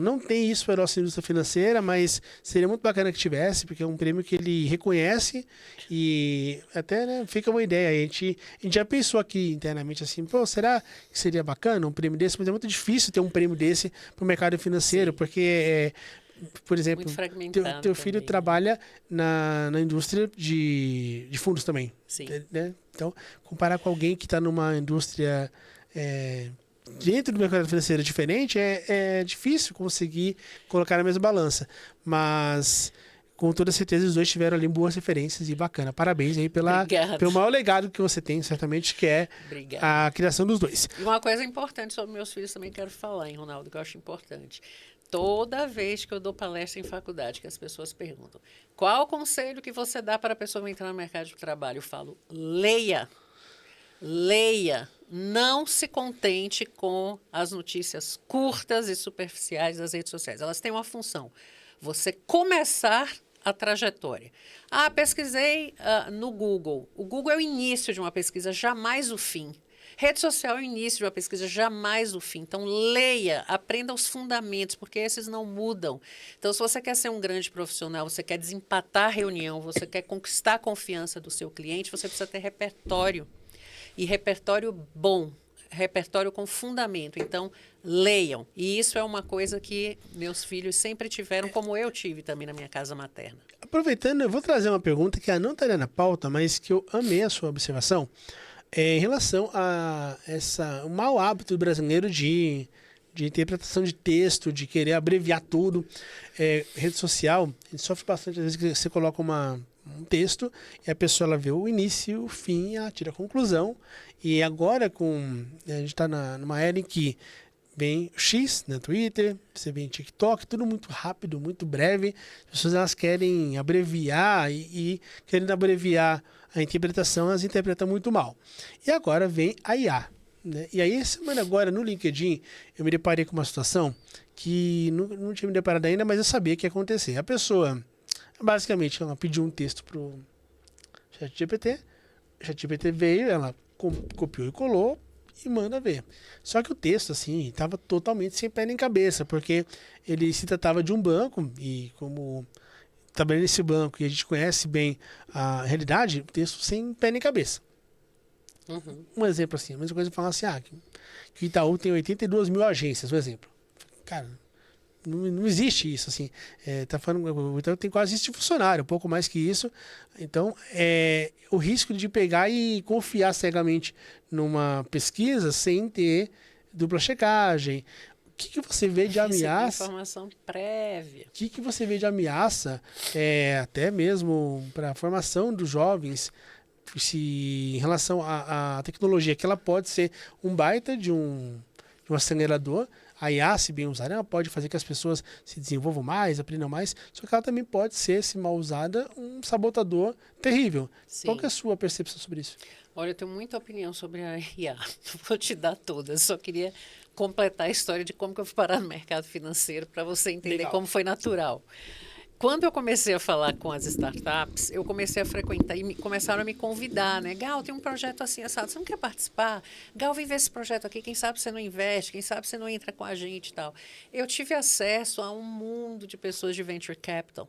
não tem isso para a nossa indústria financeira, mas seria muito bacana que tivesse, porque é um prêmio que ele reconhece e até, né, fica uma ideia. A gente já pensou aqui internamente assim, pô, será que seria bacana um prêmio desse? Mas é muito difícil ter um prêmio desse para o mercado financeiro, porque por exemplo, Muito fragmentado teu filho também. trabalha na indústria de fundos também. Sim. Né? Então, comparar com alguém que está numa indústria dentro do mercado financeiro diferente, é difícil conseguir colocar na mesma balança. Com toda certeza, os dois tiveram ali boas referências e bacana. Parabéns aí Obrigada. pelo maior legado que você tem, certamente, que é Obrigada. a criação dos dois. E uma coisa importante sobre meus filhos também quero falar, hein, Ronaldo, que eu acho importante. Toda vez que eu dou palestra em faculdade, que as pessoas perguntam: qual o conselho que você dá para a pessoa entrar no mercado de trabalho? Eu falo: leia. Leia. Não se contente com as notícias curtas e superficiais das redes sociais. Elas têm uma função. Você começar a trajetória. Pesquisei no Google. O Google é o início de uma pesquisa, jamais o fim. Rede social é o início de uma pesquisa, jamais o fim. Então, leia, aprenda os fundamentos, porque esses não mudam. Então, se você quer ser um grande profissional, você quer desempatar a reunião, você quer conquistar a confiança do seu cliente, você precisa ter repertório. E repertório bom, repertório com fundamento. Então, leiam. E isso é uma coisa que meus filhos sempre tiveram, como eu tive também na minha casa materna. Aproveitando, eu vou trazer uma pergunta que não estaria na pauta, mas que eu amei a sua observação. Em relação a o mau hábito brasileiro de interpretação de texto, de querer abreviar tudo. Rede social, a gente sofre bastante, às vezes, que você coloca um texto e a pessoa ela vê o início, o fim, ela tira a conclusão. E agora, a gente está numa era em que vem X no Twitter, você vem TikTok, tudo muito rápido, muito breve. As pessoas elas querem abreviar e querendo abreviar a interpretação, elas interpretam muito mal. E agora vem a IA. Né? E aí, semana agora, no LinkedIn, eu me deparei com uma situação que não tinha me deparado ainda, mas eu sabia que ia acontecer. A pessoa, basicamente, ela pediu um texto para o ChatGPT, o ChatGPT veio, ela copiou e colou e manda ver. Só que o texto, assim, estava totalmente sem pé nem cabeça, porque ele se tratava de um banco, e como trabalhando nesse banco e a gente conhece bem a realidade, o texto sem pé nem cabeça. Uhum. Um exemplo assim, a mesma coisa falar assim, que o Itaú tem 82 mil agências, um exemplo. Cara, não existe isso, assim. Tá falando, o Itaú tem quase isso de funcionário, um pouco mais que isso. Então, o risco de pegar e confiar cegamente numa pesquisa sem ter dupla checagem. O que você vê de ameaça? Informação prévia. O que você vê de ameaça, até mesmo para a formação dos jovens, em relação à tecnologia, que ela pode ser um baita de um acelerador. A IA, se bem usada, ela pode fazer que as pessoas se desenvolvam mais, aprendam mais, só que ela também pode ser, se mal usada, um sabotador terrível. Sim. Qual que é a sua percepção sobre isso? Olha, eu tenho muita opinião sobre a IA. Vou te dar todas. Só queria completar a história de como que eu fui parar no mercado financeiro para você entender Legal. como foi natural. Quando eu comecei a falar com as startups, eu comecei a frequentar e começaram a me convidar, né? Gal, tem um projeto assim, assado, você não quer participar? Gal, vem ver esse projeto aqui, quem sabe você não investe, quem sabe você não entra com a gente e tal. Eu tive acesso a um mundo de pessoas de venture capital.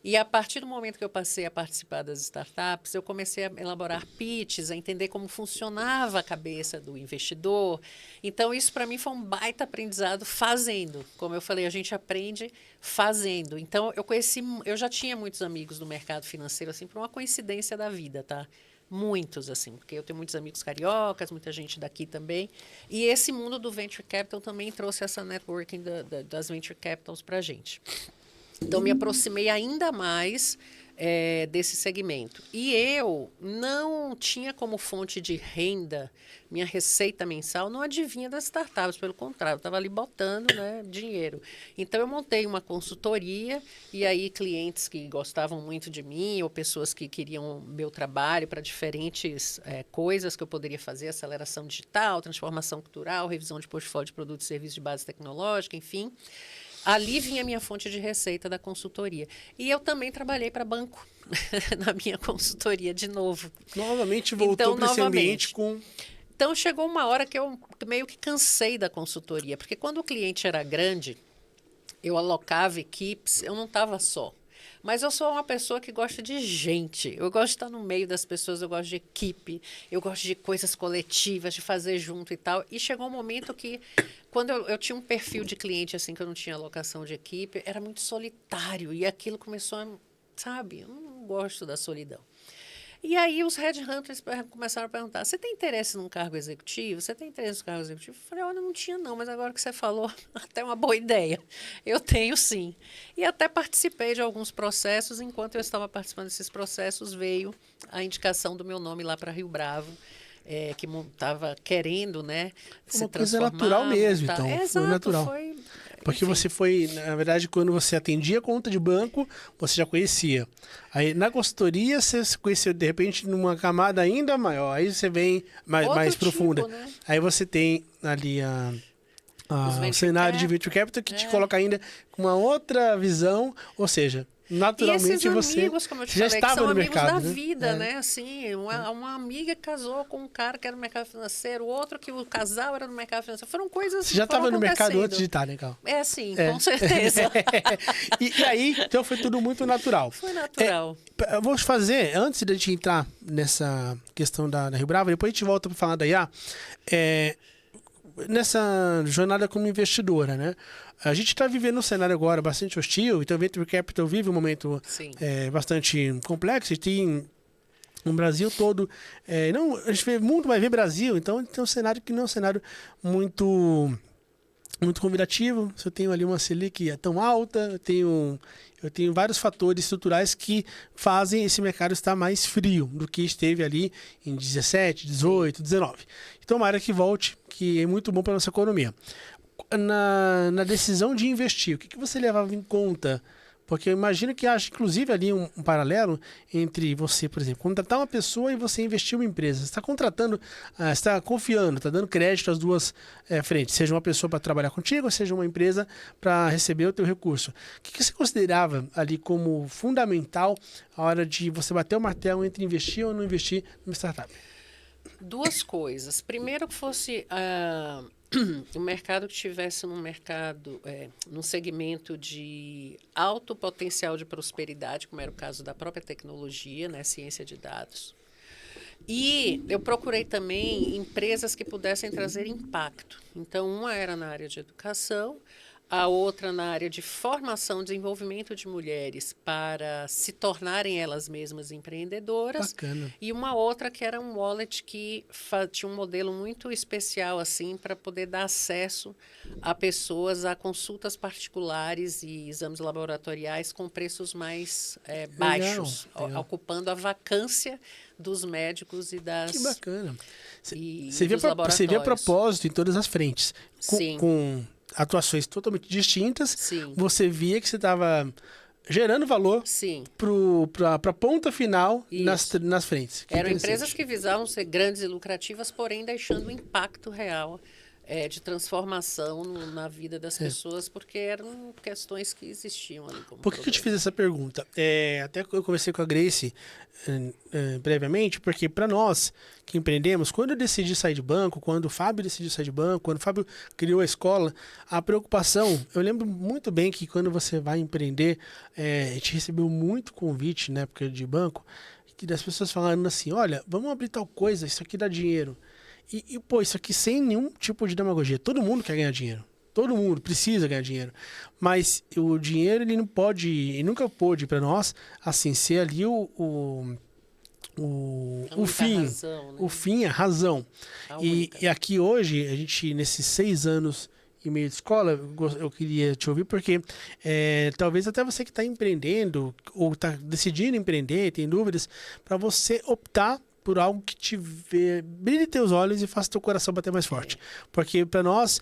E a partir do momento que eu passei a participar das startups, eu comecei a elaborar pitches, a entender como funcionava a cabeça do investidor. Então, isso para mim foi um baita aprendizado fazendo. Como eu falei, a gente aprende fazendo. Então, eu já tinha muitos amigos no mercado financeiro, assim, por uma coincidência da vida, tá? Muitos, assim, porque eu tenho muitos amigos cariocas, muita gente daqui também. E esse mundo do venture capital também trouxe essa networking das venture capitals para a gente. Então, me aproximei ainda mais desse segmento. E eu não tinha como fonte de renda, minha receita mensal não adivinha das startups, pelo contrário, eu estava ali botando, né, dinheiro. Então, eu montei uma consultoria e aí clientes que gostavam muito de mim ou pessoas que queriam meu trabalho para diferentes coisas que eu poderia fazer, aceleração digital, transformação cultural, revisão de portfólio de produtos e serviços de base tecnológica, enfim. Ali vinha a minha fonte de receita da consultoria. E eu também trabalhei para banco na minha consultoria de novo. Novamente voltou para esse ambiente com... Então, chegou uma hora que eu meio que cansei da consultoria. Porque quando o cliente era grande, eu alocava equipes, eu não estava só. Mas eu sou uma pessoa que gosta de gente. Eu gosto de estar no meio das pessoas, eu gosto de equipe, eu gosto de coisas coletivas, de fazer junto e tal. E chegou um momento que, quando eu tinha um perfil de cliente, assim, que eu não tinha alocação de equipe, era muito solitário. E aquilo começou a, sabe, eu não gosto da solidão. E aí os headhunters começaram a perguntar, você tem interesse num cargo executivo? Você tem interesse no cargo executivo? Eu falei, olha, não tinha não, mas agora que você falou, até uma boa ideia. Eu tenho sim. E até participei de alguns processos, enquanto eu estava participando desses processos, veio a indicação do meu nome lá para Rio Bravo, que estava querendo, né, se transformar. Uma coisa natural mesmo, montar. então. Exato, foi natural. Porque enfim. você foi, na verdade, quando você atendia a conta de banco, você já conhecia. Aí na consultoria, você se conheceu, de repente, numa camada ainda maior. Aí você vem mais profunda. Tipo, né? Aí você tem ali o cenário de Venture Capital que te coloca ainda com uma outra visão, ou seja, naturalmente amigos, como eu te já falei, estava que são no amigos mercado, da né? vida, né? Assim, uma amiga casou com um cara que era no mercado financeiro, outro que o casal era no mercado financeiro. Foram coisas Você já foram estava no mercado acontecendo. antes de estar, né, Cal? Sim, com certeza. E aí, então foi tudo muito natural. Foi natural. Eu vou fazer, antes de a gente entrar nessa questão da Rio Bravo, depois a gente volta para falar da IA, nessa jornada como investidora, né? A gente está vivendo um cenário agora bastante hostil, então o Venture Capital vive um momento bastante complexo, tem no Brasil todo, não, a gente vê mundo, vai ver Brasil, então tem um cenário que não é um cenário muito convidativo. Se eu tenho ali uma Selic tão alta, eu tenho vários fatores estruturais que fazem esse mercado estar mais frio do que esteve ali em 17, 18, 19. Então, uma área que volte, que é muito bom para a nossa economia. Na decisão de investir, o que você levava em conta? Porque eu imagino que haja, inclusive, ali um paralelo entre você, por exemplo, contratar uma pessoa e você investir em uma empresa. Você está contratando, você está confiando, está dando crédito às duas frentes. Seja uma pessoa para trabalhar contigo, ou seja uma empresa para receber o teu recurso. O que você considerava ali como fundamental a hora de você bater o martelo entre investir ou não investir numa startup? Duas coisas. Primeiro que fosse o mercado que estivesse num segmento de alto potencial de prosperidade, como era o caso da própria tecnologia, né, ciência de dados. E eu procurei também empresas que pudessem trazer impacto. Então, uma era na área de educação, a outra na área de formação, desenvolvimento de mulheres para se tornarem elas mesmas empreendedoras. Bacana. E uma outra que era um wallet que tinha um modelo muito especial assim para poder dar acesso a pessoas a consultas particulares e exames laboratoriais com preços mais baixos, legal. Ocupando a vacância dos médicos e das... Que bacana. Você vê a propósito em todas as frentes. Sim. Com atuações totalmente distintas, sim. Você via que você estava gerando valor para a ponta final nas frentes. Eram empresas que visavam ser grandes e lucrativas, porém deixando um impacto real de transformação na vida das pessoas, porque eram questões que existiam ali. Por que eu te fiz essa pergunta? Até eu conversei com a Grace previamente, porque para nós que empreendemos, quando eu decidi sair de banco, quando o Fábio decidiu sair de banco, quando o Fábio criou a escola, a preocupação, eu lembro muito bem que quando você vai empreender, a gente recebeu muito convite na época de banco, que das pessoas falando assim, olha, vamos abrir tal coisa, isso aqui dá dinheiro. Pô, isso aqui sem nenhum tipo de demagogia. Todo mundo quer ganhar dinheiro. Todo mundo precisa ganhar dinheiro. Mas o dinheiro, ele não pode, e nunca pôde para nós, assim, ser ali o fim. Razão, né? O fim, a razão. E aqui hoje, a gente, nesses 6 anos e meio de escola, eu queria te ouvir, porque talvez até você que está empreendendo, ou está decidindo empreender, tem dúvidas, para você optar por algo que brilhe teus olhos e faça teu coração bater mais forte. Porque para nós,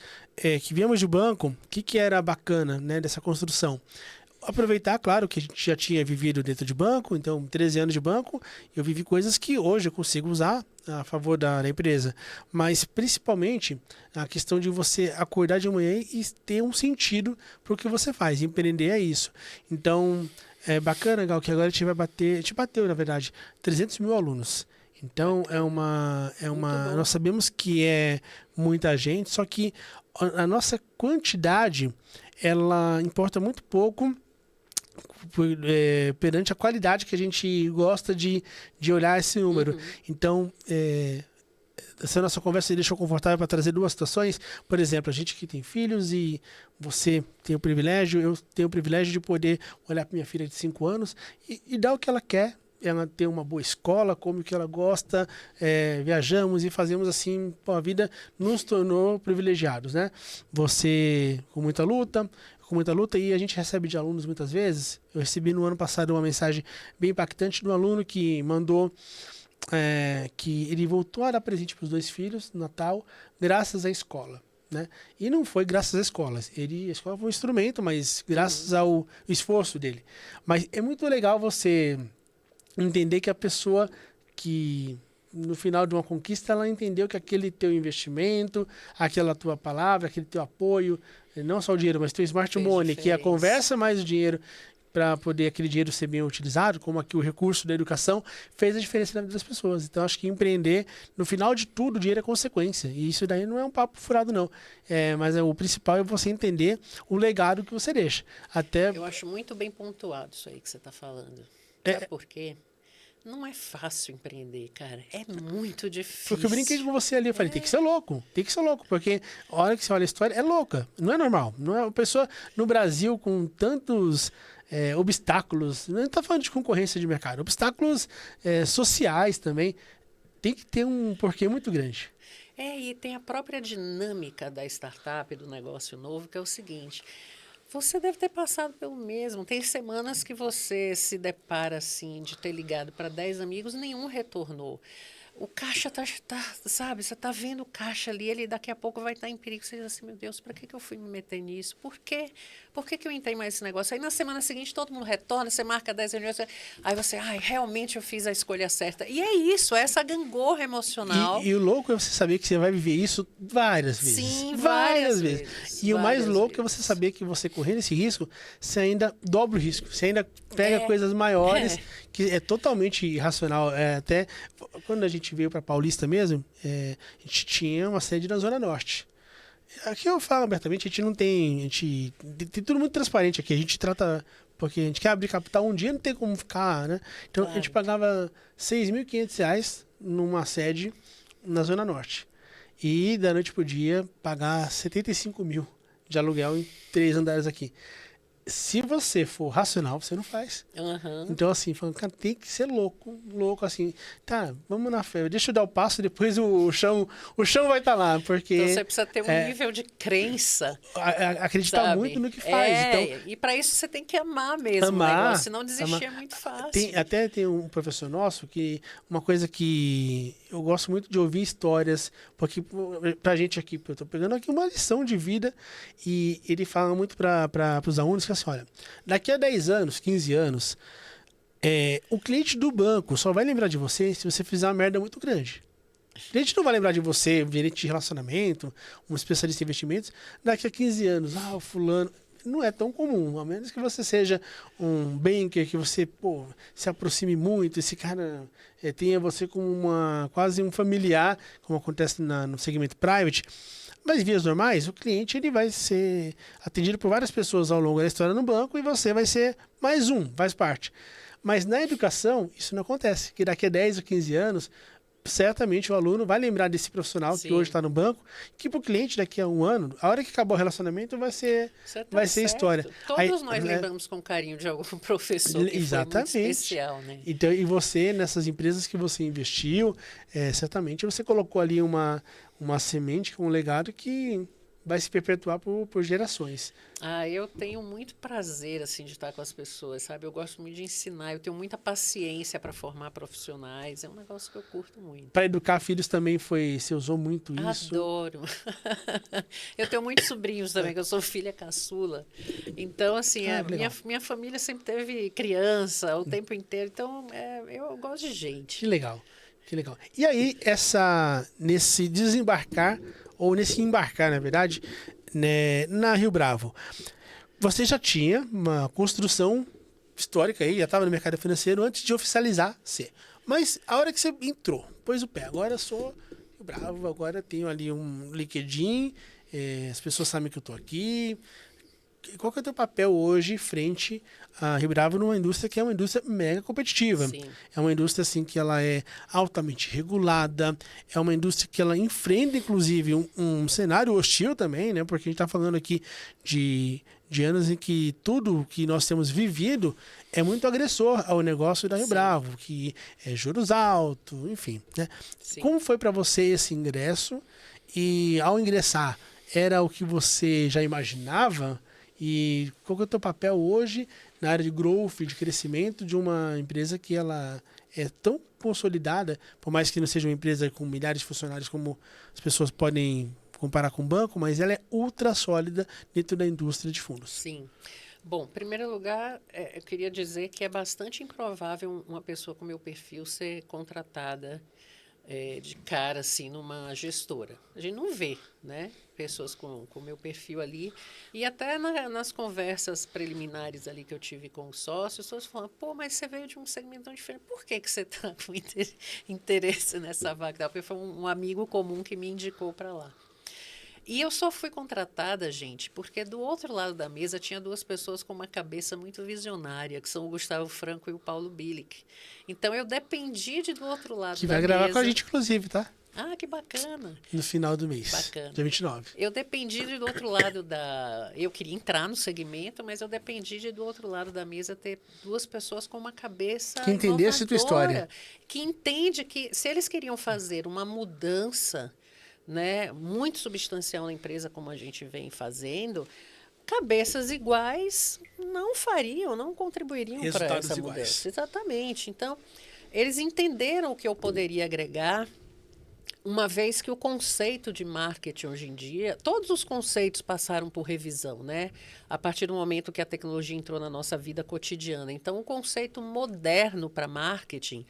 que viemos de banco, o que era bacana, né, dessa construção? Aproveitar, claro, que a gente já tinha vivido dentro de banco, então 13 anos de banco, eu vivi coisas que hoje eu consigo usar a favor da empresa. Mas principalmente a questão de você acordar de manhã e ter um sentido para o que você faz. Empreender é isso. Então, é bacana, Gal, que agora a gente vai bater, a gente bateu, na verdade, 300 mil alunos. Então, nós sabemos que é muita gente, só que a nossa quantidade, ela importa muito pouco perante a qualidade que a gente gosta de olhar esse número. Uhum. Então, essa nossa conversa deixou confortável para trazer 2 situações. Por exemplo, a gente que tem filhos e você tem o privilégio, eu tenho o privilégio de poder olhar para minha filha de 5 anos e dar o que ela quer. Ela ter uma boa escola, come o que ela gosta, viajamos e fazemos assim, a vida nos tornou privilegiados, né? Você com muita luta, e a gente recebe de alunos muitas vezes. Eu recebi no ano passado uma mensagem bem impactante de um aluno que mandou que ele voltou a dar presente para os 2 filhos no Natal, graças à escola. Né? E não foi graças à escola. A escola foi um instrumento, mas graças ao esforço dele. Mas é muito legal você entender que a pessoa que no final de uma conquista, ela entendeu que aquele teu investimento, aquela tua palavra, aquele teu apoio, não só o dinheiro, mas teu smart Fez money, que é a diferença. conversa mais o dinheiro para poder aquele dinheiro ser bem utilizado, como aqui o recurso da educação, fez a diferença na vida das pessoas. Então, acho que empreender, no final de tudo, o dinheiro é consequência. E isso daí não é um papo furado, não. Mas o principal é você entender o legado que você deixa. Até Eu acho muito bem pontuado isso aí que você está falando. Sabe por quê? Não é fácil empreender, cara. É muito difícil. porque eu brinquei com você ali, eu falei, tem que ser louco, porque a hora que você olha a história, é louca, não é normal. Não é uma pessoa no Brasil com tantos obstáculos, não está falando de concorrência de mercado, obstáculos sociais também, tem que ter um porquê muito grande. E tem a própria dinâmica da startup, do negócio novo, que é o seguinte. Você deve ter passado pelo mesmo. Tem semanas que você se depara assim, de ter ligado para 10 amigos, nenhum retornou. O caixa sabe, você está vendo o caixa ali, ele daqui a pouco vai estar em perigo. Você diz assim, meu Deus, para que eu fui me meter nisso? Por quê? Por que eu entrei mais nesse negócio? Aí na semana seguinte todo mundo retorna, você marca 10 reuniões, aí você, realmente eu fiz a escolha certa. E é isso, é essa gangorra emocional. E o louco é você saber que você vai viver isso várias vezes. Sim, várias vezes. E o mais louco é você saber que você correndo esse risco, você ainda dobra o risco. Você ainda pega coisas maiores, que é totalmente irracional. Até quando a gente veio para Paulista mesmo, a gente tinha uma sede na Zona Norte. Aqui eu falo abertamente, a gente não tem. A gente tem tudo muito transparente aqui. A gente trata. Porque a gente quer abrir capital um dia, não tem como ficar, né? Então a gente pagava R$6.500 numa sede na Zona Norte. E da noite pro dia pagar 75 mil de aluguel em 3 andares aqui. Se você for racional, você não faz. Uhum. Então, assim, falando, cara, tem que ser louco, assim. Tá, vamos na fé. Deixa eu dar o passo, depois o chão vai estar lá, porque... Então, você precisa ter um nível de crença. Acreditar sabe? muito no que faz. Então, e para isso você tem que amar mesmo o negócio, senão desistir é muito fácil. Até tem um professor nosso que... Uma coisa que eu gosto muito de ouvir histórias, porque pra gente aqui, eu tô pegando aqui uma lição de vida, e ele fala muito para os alunos que assim, olha, daqui a 10 anos, 15 anos, o cliente do banco só vai lembrar de você se você fizer uma merda muito grande. O cliente não vai lembrar de você, gerente de relacionamento, um especialista em investimentos, daqui a 15 anos, o fulano... Não é tão comum, a menos que você seja um banker, que você se aproxime muito, esse cara tenha você como quase um familiar, como acontece no segmento private. Mas, vias normais, o cliente ele vai ser atendido por várias pessoas ao longo da história no banco e você vai ser mais um, faz parte. Mas na educação, isso não acontece, que daqui a 10 ou 15 anos, certamente o aluno vai lembrar desse profissional que hoje está no banco, que para o cliente daqui a um ano, a hora que acabar o relacionamento, vai ser história. Todos nós lembramos com carinho de algum professor que exatamente. Foi muito especial, né? Então, e você, nessas empresas que você investiu, certamente você colocou ali uma semente, um legado que vai se perpetuar por gerações. Eu tenho muito prazer assim de estar com as pessoas, sabe? Eu gosto muito de ensinar, eu tenho muita paciência para formar profissionais, é um negócio que eu curto muito. Para educar filhos também você usou muito isso? Adoro. Eu tenho muitos sobrinhos também, que eu sou filha caçula. Então, assim, minha família sempre teve criança o tempo inteiro, então eu gosto de gente. Que legal. E aí, nesse desembarcar, ou nesse embarcar, na verdade, né, na Rio Bravo, você já tinha uma construção histórica aí, já estava no mercado financeiro antes de oficializar ser. Mas a hora que você entrou, pôs o pé, agora eu sou Rio Bravo, agora tenho ali um LinkedIn, as pessoas sabem que eu estou aqui. Qual que é o teu papel hoje frente a Rio Bravo numa indústria que é uma indústria mega competitiva? Sim. É uma indústria assim que ela é altamente regulada, é uma indústria que ela enfrenta inclusive um cenário hostil também, né? Porque a gente está falando aqui de anos em que tudo que nós temos vivido é muito agressor ao negócio da Rio Bravo, que é juros altos, enfim, né? Como foi para você esse ingresso? E ao ingressar, era o que você já imaginava? E qual que é o teu papel hoje na área de growth, de crescimento de uma empresa que ela é tão consolidada, por mais que não seja uma empresa com milhares de funcionários como as pessoas podem comparar com o banco, mas ela é ultra sólida dentro da indústria de fundos. Sim. Bom, em primeiro lugar, eu queria dizer que é bastante improvável uma pessoa com meu perfil ser contratada de cara, assim, numa gestora. A gente não vê, né? Pessoas com o meu perfil ali. E até nas conversas preliminares ali que eu tive com os sócios, as pessoas falam, pô, mas você veio de um segmento tão diferente. Por que você está com interesse nessa vaga? Porque foi um amigo comum que me indicou para lá. E eu só fui contratada, gente, porque do outro lado da mesa tinha duas pessoas com uma cabeça muito visionária, que são o Gustavo Franco e o Paulo Billig. Então, eu dependi do outro lado da mesa. Que vai gravar com a gente, inclusive, tá? Ah, que bacana. No final do mês. Bacana. Dia 29. Eu dependi do outro lado da... Eu queria entrar no segmento, mas eu dependi do outro lado da mesa ter duas pessoas com uma cabeça que entendesse a tua história. Que entende que se eles queriam fazer uma mudança, né, muito substancial na empresa, como a gente vem fazendo, cabeças iguais não fariam, não contribuiriam para essa mudança. Exatamente. Então, eles entenderam o que eu poderia agregar, uma vez que o conceito de marketing hoje em dia, todos os conceitos passaram por revisão, né? A partir do momento que a tecnologia entrou na nossa vida cotidiana. Então, o conceito moderno para marketing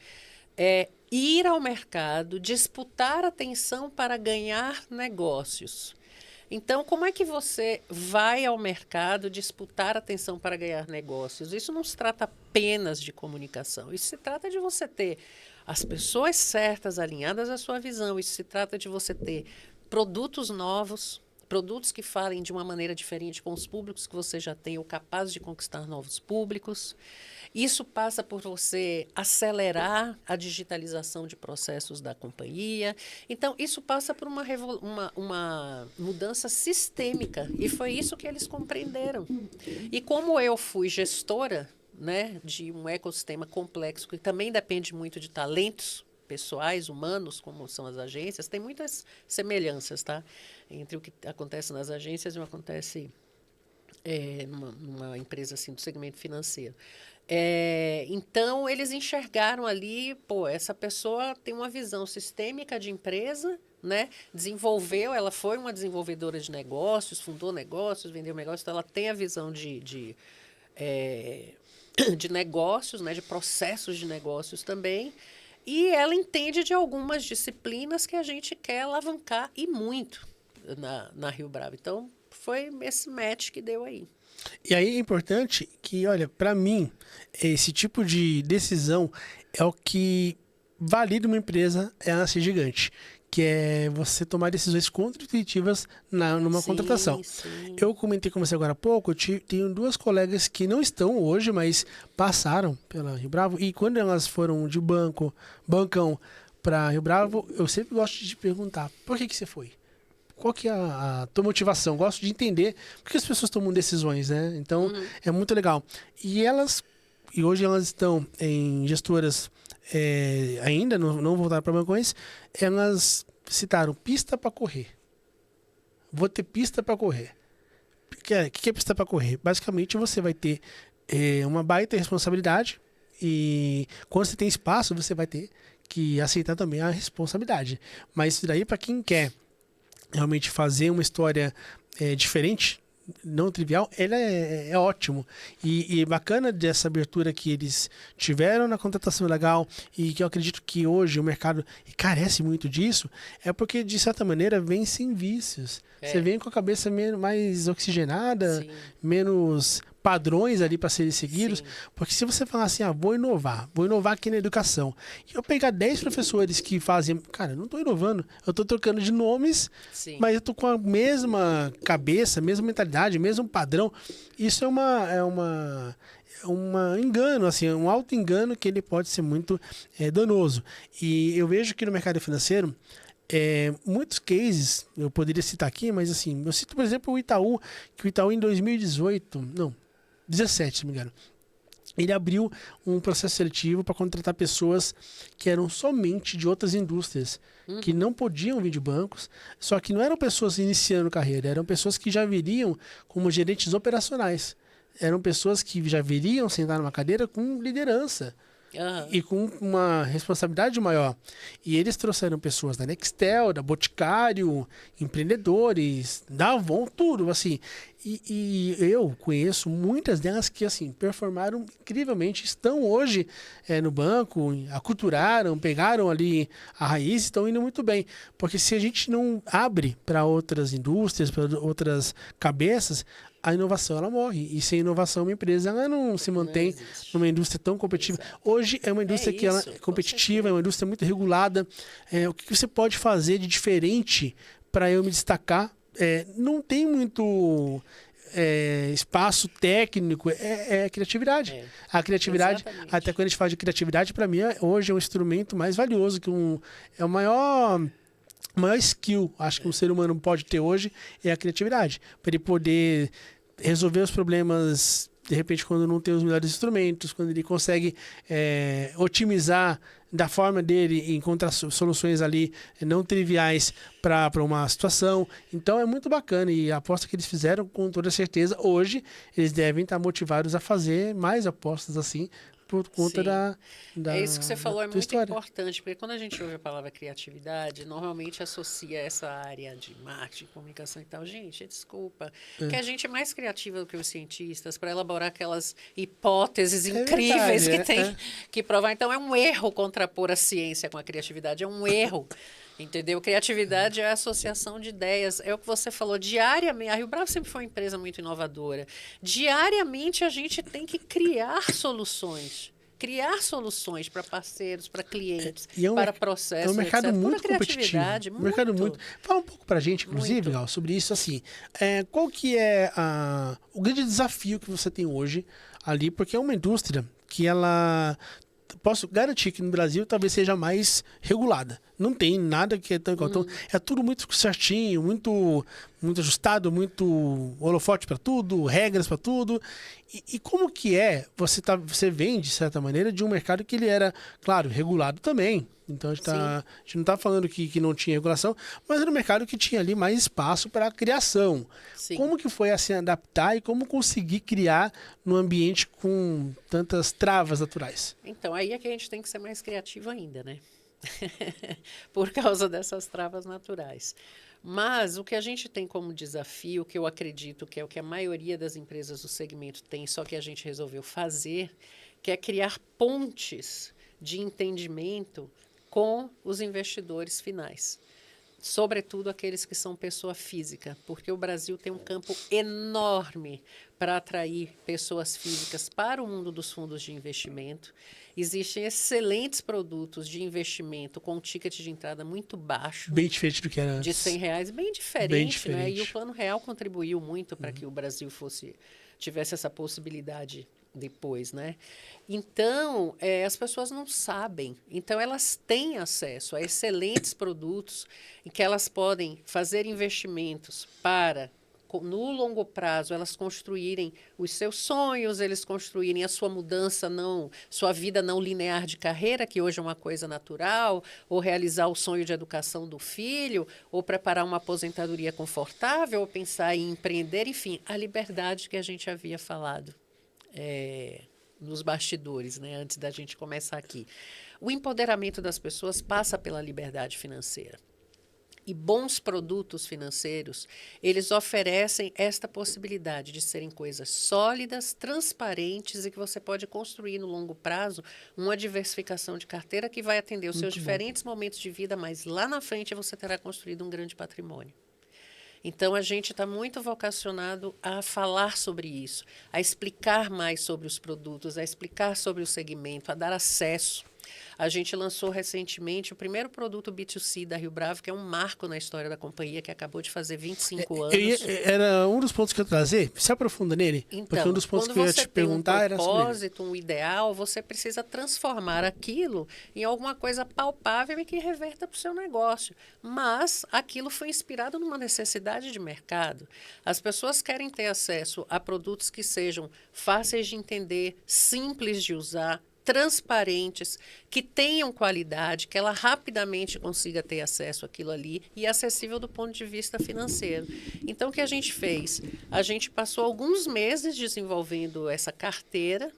é ir ao mercado, disputar atenção para ganhar negócios. Então, como é que você vai ao mercado disputar atenção para ganhar negócios? Isso não se trata apenas de comunicação. Isso se trata de você ter as pessoas certas, alinhadas à sua visão. Isso se trata de você ter produtos novos, produtos que falem de uma maneira diferente com os públicos que você já tem, ou capazes de conquistar novos públicos. Isso passa por você acelerar a digitalização de processos da companhia. Então, isso passa por uma mudança sistêmica. E foi isso que eles compreenderam. E como eu fui gestora, né, de um ecossistema complexo, que também depende muito de talentos pessoais, humanos, como são as agências, tem muitas semelhanças, tá? Entre o que acontece nas agências e o que acontece numa empresa assim, do segmento financeiro. Então, eles enxergaram ali, pô, essa pessoa tem uma visão sistêmica de empresa, né? Desenvolveu, ela foi uma desenvolvedora de negócios, fundou negócios, vendeu negócios, então ela tem a visão de negócios, né? De processos de negócios também. E ela entende de algumas disciplinas que a gente quer alavancar e muito na Rio Bravo. Então, foi esse match que deu aí. E aí é importante que, olha, para mim, esse tipo de decisão é o que valida uma empresa ela ser gigante, que é você tomar decisões contra-intuitivas numa contratação. Sim. Eu comentei com você agora há pouco, tenho duas colegas que não estão hoje, mas passaram pela Rio Bravo, e quando elas foram de bancão para Rio Bravo, eu sempre gosto de perguntar, por que você foi? Qual que é a tua motivação? Gosto de entender por que as pessoas tomam decisões, né? Então, é muito legal. E hoje elas estão em gestoras, ainda não voltaram para bancões, elas citaram pista para correr. Vou ter pista para correr. O que é pista para correr? Basicamente, você vai ter uma baita responsabilidade e quando você tem espaço, você vai ter que aceitar também a responsabilidade. Mas isso daí, para quem quer realmente fazer uma história diferente, não trivial, ele é ótimo. E bacana dessa abertura que eles tiveram na contratação legal e que eu acredito que hoje o mercado carece muito disso, é porque, de certa maneira, vem sem vícios. Você vem com a cabeça mais oxigenada, sim, menos padrões ali para serem seguidos. Sim. Porque se você falar assim, vou inovar aqui na educação, e eu pegar 10 professores que fazem, cara, eu não estou inovando, eu estou trocando de nomes, sim, mas eu estou com a mesma cabeça, mesma mentalidade, mesmo padrão. Isso é um engano, assim, um auto-engano que ele pode ser muito danoso. E eu vejo que no mercado financeiro, muitos cases, eu poderia citar aqui, mas assim, eu cito, por exemplo, o Itaú, que o Itaú em 2017, se não me engano, ele abriu um processo seletivo para contratar pessoas que eram somente de outras indústrias, que não podiam vir de bancos, só que não eram pessoas iniciando carreira, eram pessoas que já viriam como gerentes operacionais, eram pessoas que já viriam sentar numa cadeira com liderança. E com uma responsabilidade maior. E eles trouxeram pessoas da Nextel, da Boticário, empreendedores, da Avon, tudo, assim. E eu conheço muitas delas que, assim, performaram incrivelmente, estão hoje no banco, aculturaram, pegaram ali a raiz e estão indo muito bem. Porque se a gente não abre para outras indústrias, para outras cabeças, a inovação ela morre. E sem inovação, uma empresa ela não se mantém numa indústria tão competitiva. Exato. Hoje é uma indústria que ela é competitiva, é uma indústria muito regulada. O que você pode fazer de diferente para eu me destacar? Não tem muito espaço técnico, criatividade. A criatividade, Exatamente. até quando a gente fala de criatividade, para mim, hoje é um instrumento mais valioso, é o maior skill, acho que um ser humano pode ter hoje, é a criatividade. Para ele poder resolver os problemas, de repente, quando não tem os melhores instrumentos, quando ele consegue otimizar da forma dele e encontrar soluções ali não triviais para uma situação. Então é muito bacana e a aposta que eles fizeram, com toda certeza, hoje eles devem estar motivados a fazer mais apostas assim, por conta da É isso que você falou, é muito história. importante, porque quando a gente ouve a palavra criatividade, normalmente associa essa área de marketing, comunicação e tal. Gente, desculpa, que a gente é mais criativa do que os cientistas para elaborar aquelas hipóteses incríveis verdade, que tem que provar. Então, é um erro contrapor a ciência com a criatividade, é um erro. Entendeu? Criatividade é a associação de ideias. É o que você falou, diariamente. A Rio Bravo sempre foi uma empresa muito inovadora. Diariamente a gente tem que criar soluções. Criar soluções para parceiros, para clientes, para processos. É um mercado etc. muito Pura competitivo. criatividade, Um mercado muito. Fala um pouco pra gente, inclusive, Gal, sobre isso. Assim, qual que é o grande desafio que você tem hoje ali? Porque é uma indústria que ela... Posso garantir que no Brasil talvez seja mais regulada. Não tem nada que é tão igual. Então, é tudo muito certinho, muito ajustado, muito holofote para tudo, regras para tudo. E como que você vem, de certa maneira, de um mercado que ele era, claro, regulado também. Então, a gente não está falando que não tinha regulação, mas era um mercado que tinha ali mais espaço para a criação. Sim. Como que foi assim adaptar e como conseguir criar num ambiente com tantas travas naturais? Então, aí é que a gente tem que ser mais criativo ainda, né? Por causa dessas travas naturais. Mas o que a gente tem como desafio, que eu acredito que é o que a maioria das empresas do segmento tem, só que a gente resolveu fazer, que é criar pontes de entendimento com os investidores finais. Sobretudo aqueles que são pessoa física, porque o Brasil tem um campo enorme para atrair pessoas físicas para o mundo dos fundos de investimento. Existem excelentes produtos de investimento com um ticket de entrada muito baixo. Bem diferente do que era antes. De R$100, bem diferente. Né? E o Plano Real contribuiu muito para que o Brasil tivesse essa possibilidade depois, né? Então, as pessoas não sabem. Então, elas têm acesso a excelentes produtos em que elas podem fazer investimentos para, no longo prazo, elas construírem os seus sonhos, eles construírem a sua mudança, sua vida não linear de carreira, que hoje é uma coisa natural, ou realizar o sonho de educação do filho, ou preparar uma aposentadoria confortável, ou pensar em empreender, enfim, a liberdade que a gente havia falado. Nos bastidores, né, antes da gente começar aqui. O empoderamento das pessoas passa pela liberdade financeira. E bons produtos financeiros, eles oferecem esta possibilidade de serem coisas sólidas, transparentes e que você pode construir no longo prazo uma diversificação de carteira que vai atender os seus diferentes momentos de vida, mas lá na frente você terá construído um grande patrimônio. Então, a gente está muito vocacionado a falar sobre isso, a explicar mais sobre os produtos, a explicar sobre o segmento, a dar acesso. A gente lançou recentemente o primeiro produto B2C da Rio Bravo, que é um marco na história da companhia, que acabou de fazer 25 anos. Era um dos pontos que eu ia trazer. Se aprofunda nele? Então, porque um dos pontos que eu ia te perguntar era sobre um propósito, um ideal, você precisa transformar aquilo em alguma coisa palpável e que reverta para o seu negócio. Mas aquilo foi inspirado numa necessidade de mercado. As pessoas querem ter acesso a produtos que sejam fáceis de entender, simples de usar, transparentes, que tenham qualidade, que ela rapidamente consiga ter acesso àquilo ali e acessível do ponto de vista financeiro. Então, o que a gente fez? A gente passou alguns meses desenvolvendo essa carteira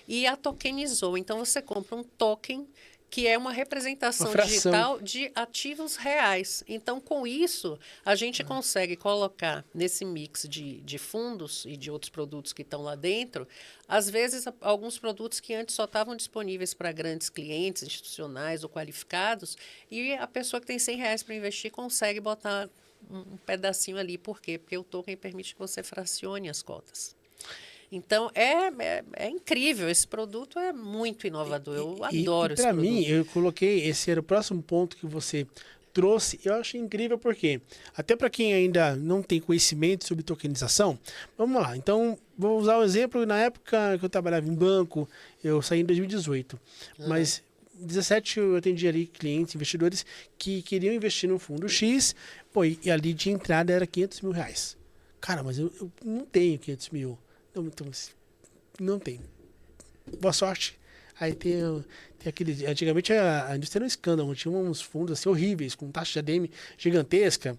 e a tokenizou. Então, você compra um token que é uma representação Uma fração. digital de ativos reais. Então, com isso, a gente consegue colocar nesse mix de fundos e de outros produtos que estão lá dentro, às vezes, alguns produtos que antes só estavam disponíveis para grandes clientes, institucionais ou qualificados, e a pessoa que tem R$ 100 para investir consegue botar um pedacinho ali. Por quê? Porque o token permite que você fracione as cotas. Então, é incrível. Esse produto é muito inovador. Eu adoro esse produto. Para mim, eu coloquei, esse era o próximo ponto que você trouxe. Eu achei incrível porque, até para quem ainda não tem conhecimento sobre tokenização, vamos lá. Então, vou usar um exemplo. Na época que eu trabalhava em banco, eu saí em 2018. Mas, 2017 eu atendi ali clientes, investidores que queriam investir no fundo X, pô, e ali de entrada era R$ 500 mil. Cara, mas eu não tenho 500 mil. Não, então, não tem. Boa sorte. Aí tem aquele... Antigamente a indústria era um escândalo. Tinha uns fundos assim, horríveis, com taxa de ADM gigantesca.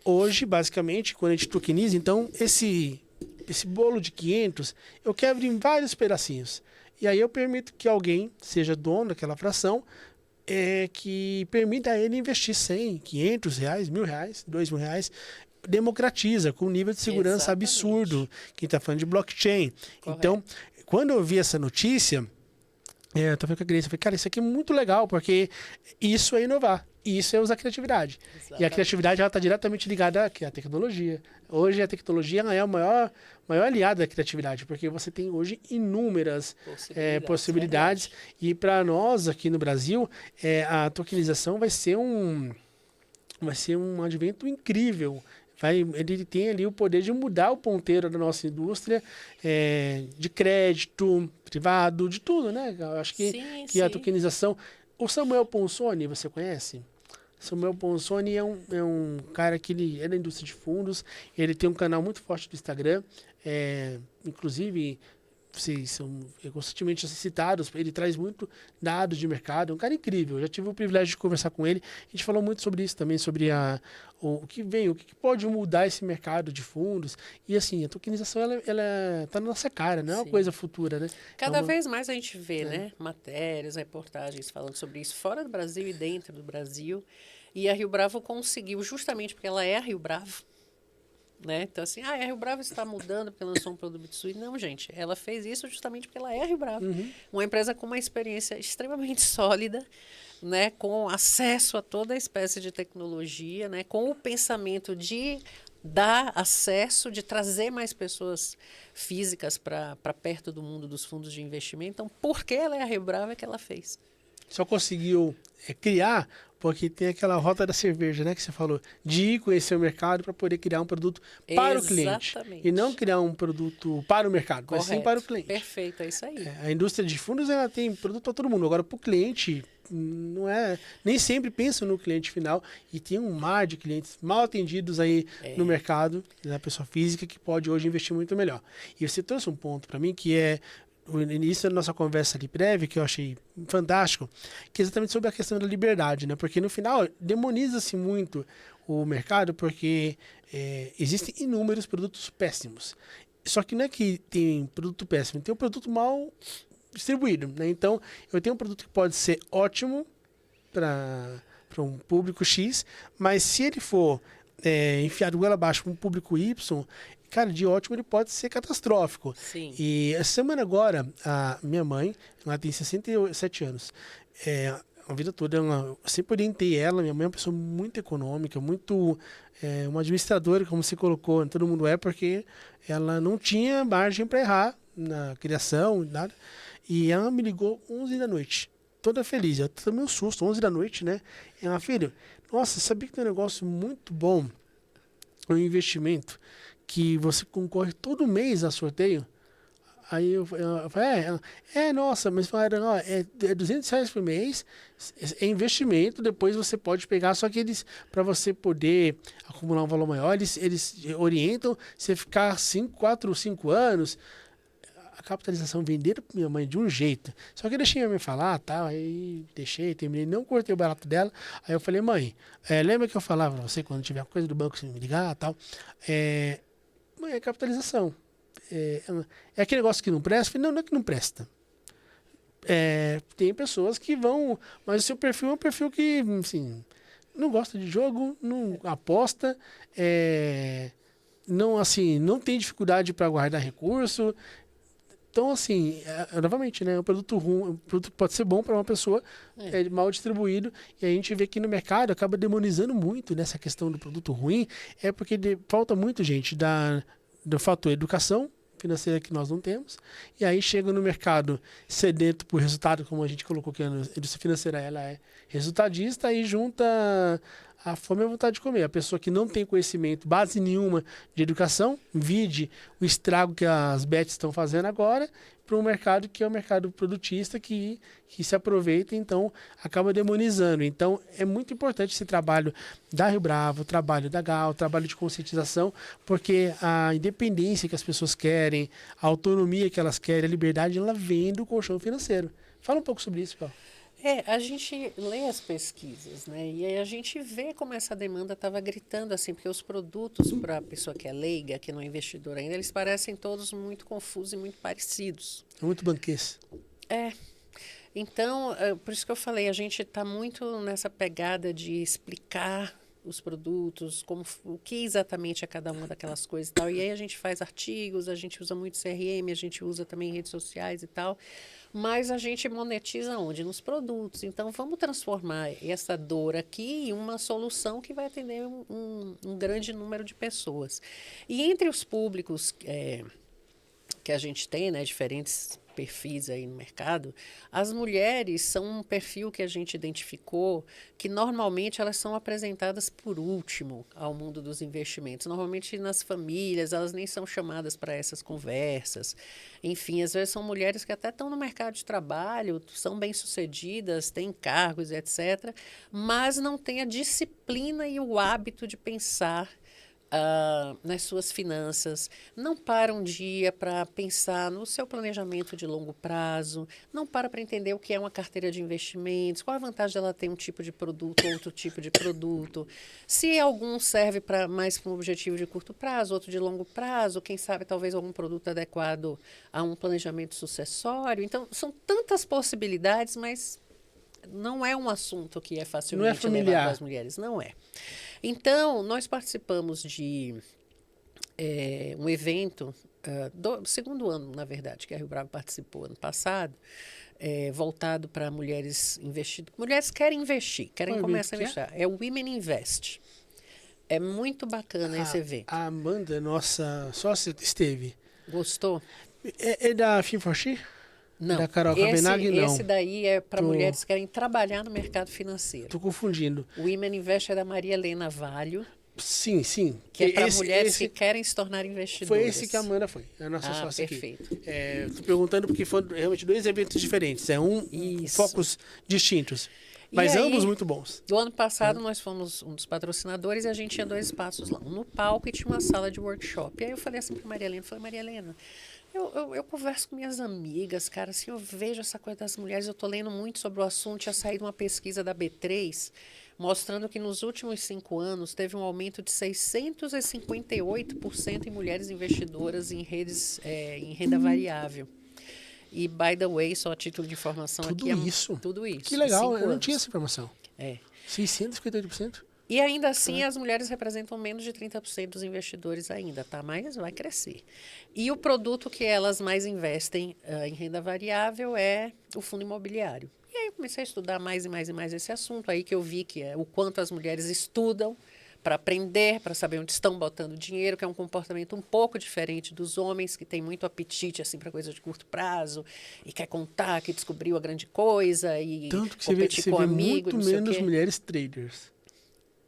Hoje, basicamente, quando a gente tokeniza, então, esse bolo de 500, eu quebro em vários pedacinhos. E aí eu permito que alguém seja dono daquela fração, que permita a ele investir 100, 500 reais, R$ 1.000, R$ 2.000, democratiza com um nível de segurança absurdo. Quem está falando de blockchain. Correto. Então, quando eu vi essa notícia, eu estava com a Grace, eu falei, cara, isso aqui é muito legal, porque isso é inovar. Isso é usar criatividade. Exatamente. E a criatividade está diretamente ligada à tecnologia. Hoje a tecnologia é o maior aliado da criatividade, porque você tem hoje inúmeras possibilidades. E para nós aqui no Brasil, a tokenização vai ser um advento incrível. Ele tem ali o poder de mudar o ponteiro da nossa indústria de crédito privado, de tudo, né? Eu acho que a tokenização... O Samuel Ponsoni, você conhece? Samuel Ponsoni é um cara que ele é da indústria de fundos, ele tem um canal muito forte do Instagram, inclusive... Vocês são constantemente citados, ele traz muito dados de mercado, é um cara incrível, eu já tive o privilégio de conversar com ele, a gente falou muito sobre isso também, sobre o que vem, o que pode mudar esse mercado de fundos, e assim, a tokenização, ela tá na nossa cara, não é uma coisa futura, né? Cada vez mais a gente vê, né, matérias, reportagens falando sobre isso, fora do Brasil e dentro do Brasil, e a Rio Bravo conseguiu, justamente porque ela é a Rio Bravo, né? Então, assim, a Rio Bravo está mudando porque lançou um produto Mitsui. Não, gente, ela fez isso justamente porque ela é a Rio Bravo. Uma empresa com uma experiência extremamente sólida, né? Com acesso a toda a espécie de tecnologia, né? Com o pensamento de dar acesso, de trazer mais pessoas físicas para perto do mundo dos fundos de investimento. Então, por que ela é a Rio Bravo é que ela fez. Só conseguiu criar porque tem aquela rota da cerveja, né, que você falou, de ir conhecer o mercado para poder criar um produto para o cliente. E não criar um produto para o mercado, mas sim para o cliente. Perfeito, é isso aí. A indústria de fundos ela tem produto para todo mundo. Agora, para o cliente, nem sempre pensa no cliente final e tem um mar de clientes mal atendidos aí no mercado, da pessoa física, que pode hoje investir muito melhor. E você trouxe um ponto para mim que é o início da nossa conversa ali prévia, que eu achei fantástico, que é exatamente sobre a questão da liberdade, né? Porque no final demoniza-se muito o mercado, porque existem inúmeros produtos péssimos. Só que não é que tem produto péssimo, tem um produto mal distribuído, né? Então, eu tenho um produto que pode ser ótimo para um público X, mas se ele for enfiado goela abaixo para um público Y, cara, de ótimo ele pode ser catastrófico. Sim. E essa semana agora, a minha mãe, ela tem 67 anos, a vida toda, eu sempre orientei ela, minha mãe é uma pessoa muito econômica, muito uma administradora, como você colocou, todo mundo porque ela não tinha margem para errar na criação, nada. E ela me ligou 11 da noite, toda feliz, eu tomei um susto, 11 da noite, né? E ela, filho, nossa, sabia que tem um negócio muito bom, um investimento, que você concorre todo mês a sorteio? Aí eu falei, nossa, mas falaram, ó, é R$200 por mês, é investimento, depois você pode pegar, só que para você poder acumular um valor maior, eles orientam você ficar 4 ou 5 anos, a capitalização venderam para minha mãe de um jeito, só que eu deixei minha mãe falar, tal, aí terminei, não cortei o barato dela, aí eu falei, mãe, lembra que eu falava para você, quando tiver coisa do banco, você me ligar, tal, mãe, é capitalização. É aquele negócio que não presta? Não é que não presta. Tem pessoas que vão... Mas o seu perfil é um perfil que, assim, não gosta de jogo, não aposta, não, assim, não tem dificuldade para guardar recurso. Então, assim, novamente, né? O produto ruim, o produto pode ser bom para uma pessoa, mal distribuído, e a gente vê que no mercado acaba demonizando muito nessa questão do produto ruim, porque falta muito, gente, do fator educação financeira que nós não temos, e aí chega no mercado sedento por resultado, como a gente colocou que a indústria financeira ela é resultadista, e junta a fome e a vontade de comer. A pessoa que não tem conhecimento, base nenhuma de educação, vide o estrago que as bets estão fazendo agora, para um mercado que é um mercado produtista que se aproveita, então acaba demonizando. Então é muito importante esse trabalho da Rio Bravo, o trabalho da Gal, o trabalho de conscientização, porque a independência que as pessoas querem, a autonomia que elas querem, a liberdade, ela vem do colchão financeiro. Fala um pouco sobre isso, Gal. A gente lê as pesquisas, né? E aí a gente vê como essa demanda estava gritando, assim, porque os produtos para a pessoa que é leiga, que não é investidor ainda, eles parecem todos muito confusos e muito parecidos. É muito banquês. Então, por isso que eu falei, a gente está muito nessa pegada de explicar os produtos, o que exatamente é cada uma daquelas coisas e tal. E aí a gente faz artigos, a gente usa muito CRM, a gente usa também redes sociais e tal. Mas a gente monetiza onde? Nos produtos. Então, vamos transformar essa dor aqui em uma solução que vai atender um grande número de pessoas. E entre os públicos que a gente tem, né, diferentes perfis aí no mercado, as mulheres são um perfil que a gente identificou que normalmente elas são apresentadas por último ao mundo dos investimentos. Normalmente nas famílias, elas nem são chamadas para essas conversas. Enfim, às vezes são mulheres que até estão no mercado de trabalho, são bem-sucedidas, têm cargos, etc., mas não têm a disciplina e o hábito de pensar nas suas finanças, não para um dia para pensar no seu planejamento de longo prazo, não para entender o que é uma carteira de investimentos, qual a vantagem dela ter um tipo de produto, outro tipo de produto, se algum serve mais para um objetivo de curto prazo, outro de longo prazo, quem sabe talvez algum produto adequado a um planejamento sucessório. Então, são tantas possibilidades, mas não é um assunto que é facilmente levado às mulheres, não é. Então, nós participamos de um evento, segundo ano, na verdade, que a Rio Bravo participou ano passado, voltado para mulheres investidoras. Mulheres querem investir, querem começar a investir. É o Women Invest. É muito bacana esse evento. A Amanda, nossa sócia, esteve. Gostou? É da Fim for She? Não, da Carol Cabenaghi, não. Esse daí é para mulheres que querem trabalhar no mercado financeiro. Estou confundindo. O Women Invest é da Maria Helena Valho. Sim, sim. Que é para mulheres que querem se tornar investidoras. Foi esse que a Amanda foi, a nossa sócia perfeito. Aqui. Estou perguntando porque foram realmente dois eventos diferentes, focos distintos. Mas aí, ambos muito bons. Do ano passado, nós fomos um dos patrocinadores e a gente tinha 2 espaços lá. Um no palco e tinha uma sala de workshop. E aí eu falei assim para Maria Helena, Maria Helena, eu converso com minhas amigas, cara, assim, eu vejo essa coisa das mulheres, eu estou lendo muito sobre o assunto, tinha saído uma pesquisa da B3, mostrando que nos últimos 5 anos teve um aumento de 658% em mulheres investidoras em redes, em renda variável. E, by the way, só a título de informação tudo aqui... Isso? Tudo isso. Que legal, eu não tinha essa informação. 658%? E ainda assim, as mulheres representam menos de 30% dos investidores ainda, tá? Mas vai crescer. E o produto que elas mais investem em renda variável é o fundo imobiliário. E aí eu comecei a estudar mais e mais e mais esse assunto, aí que eu vi que é o quanto as mulheres estudam para aprender, para saber onde estão botando dinheiro, que é um comportamento um pouco diferente dos homens, que tem muito apetite assim para coisa de curto prazo e quer contar que descobriu a grande coisa e tanto que competir com amigo, muito menos mulheres traders.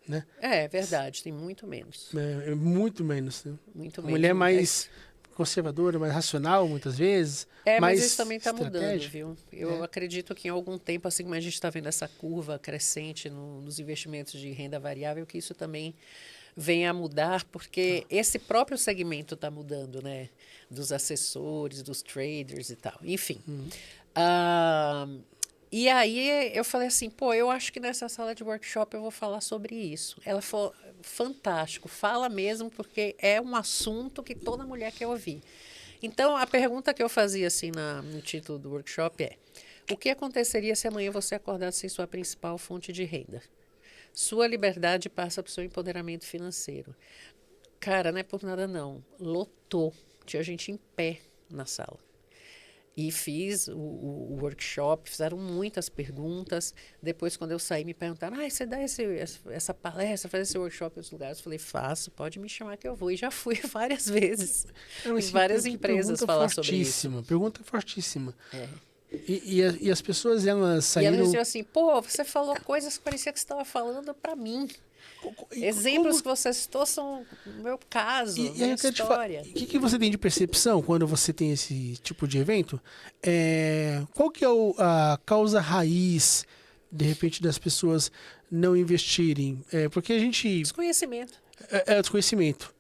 Né? É verdade, tem muito menos. Muito menos. Né? Muito menos. Mulher mais conservadora, mais racional, muitas vezes. Mas isso também está mudando, viu? Eu acredito que em algum tempo, assim como a gente está vendo essa curva crescente nos investimentos de renda variável, que isso também venha a mudar, porque esse próprio segmento está mudando, né? Dos assessores, dos traders e tal. Enfim. E aí eu falei assim, eu acho que nessa sala de workshop eu vou falar sobre isso. Ela falou, fantástico, fala mesmo, porque é um assunto que toda mulher quer ouvir. Então, a pergunta que eu fazia assim no título do workshop é, O que aconteceria se amanhã você acordasse sem sua principal fonte de renda? Sua liberdade passa para o seu empoderamento financeiro. Cara, não é por nada não. Lotou. Tinha gente em pé na sala. E fiz o workshop, fizeram muitas perguntas. Depois, quando eu saí, me perguntaram: você dá essa palestra, faz esse workshop em outros lugares? Eu falei: faço, pode me chamar que eu vou. E já fui várias vezes em várias empresas falar sobre isso. Pergunta fortíssima. É. E as pessoas, elas E saíram... elas diziam assim: pô, você falou coisas que parecia que você estava falando para mim. Exemplos que você citou são o meu caso, minha história. O que você tem de percepção quando você tem esse tipo de evento? Qual que é a causa raiz, de repente, das pessoas não investirem? Porque a gente... Desconhecimento. É o desconhecimento.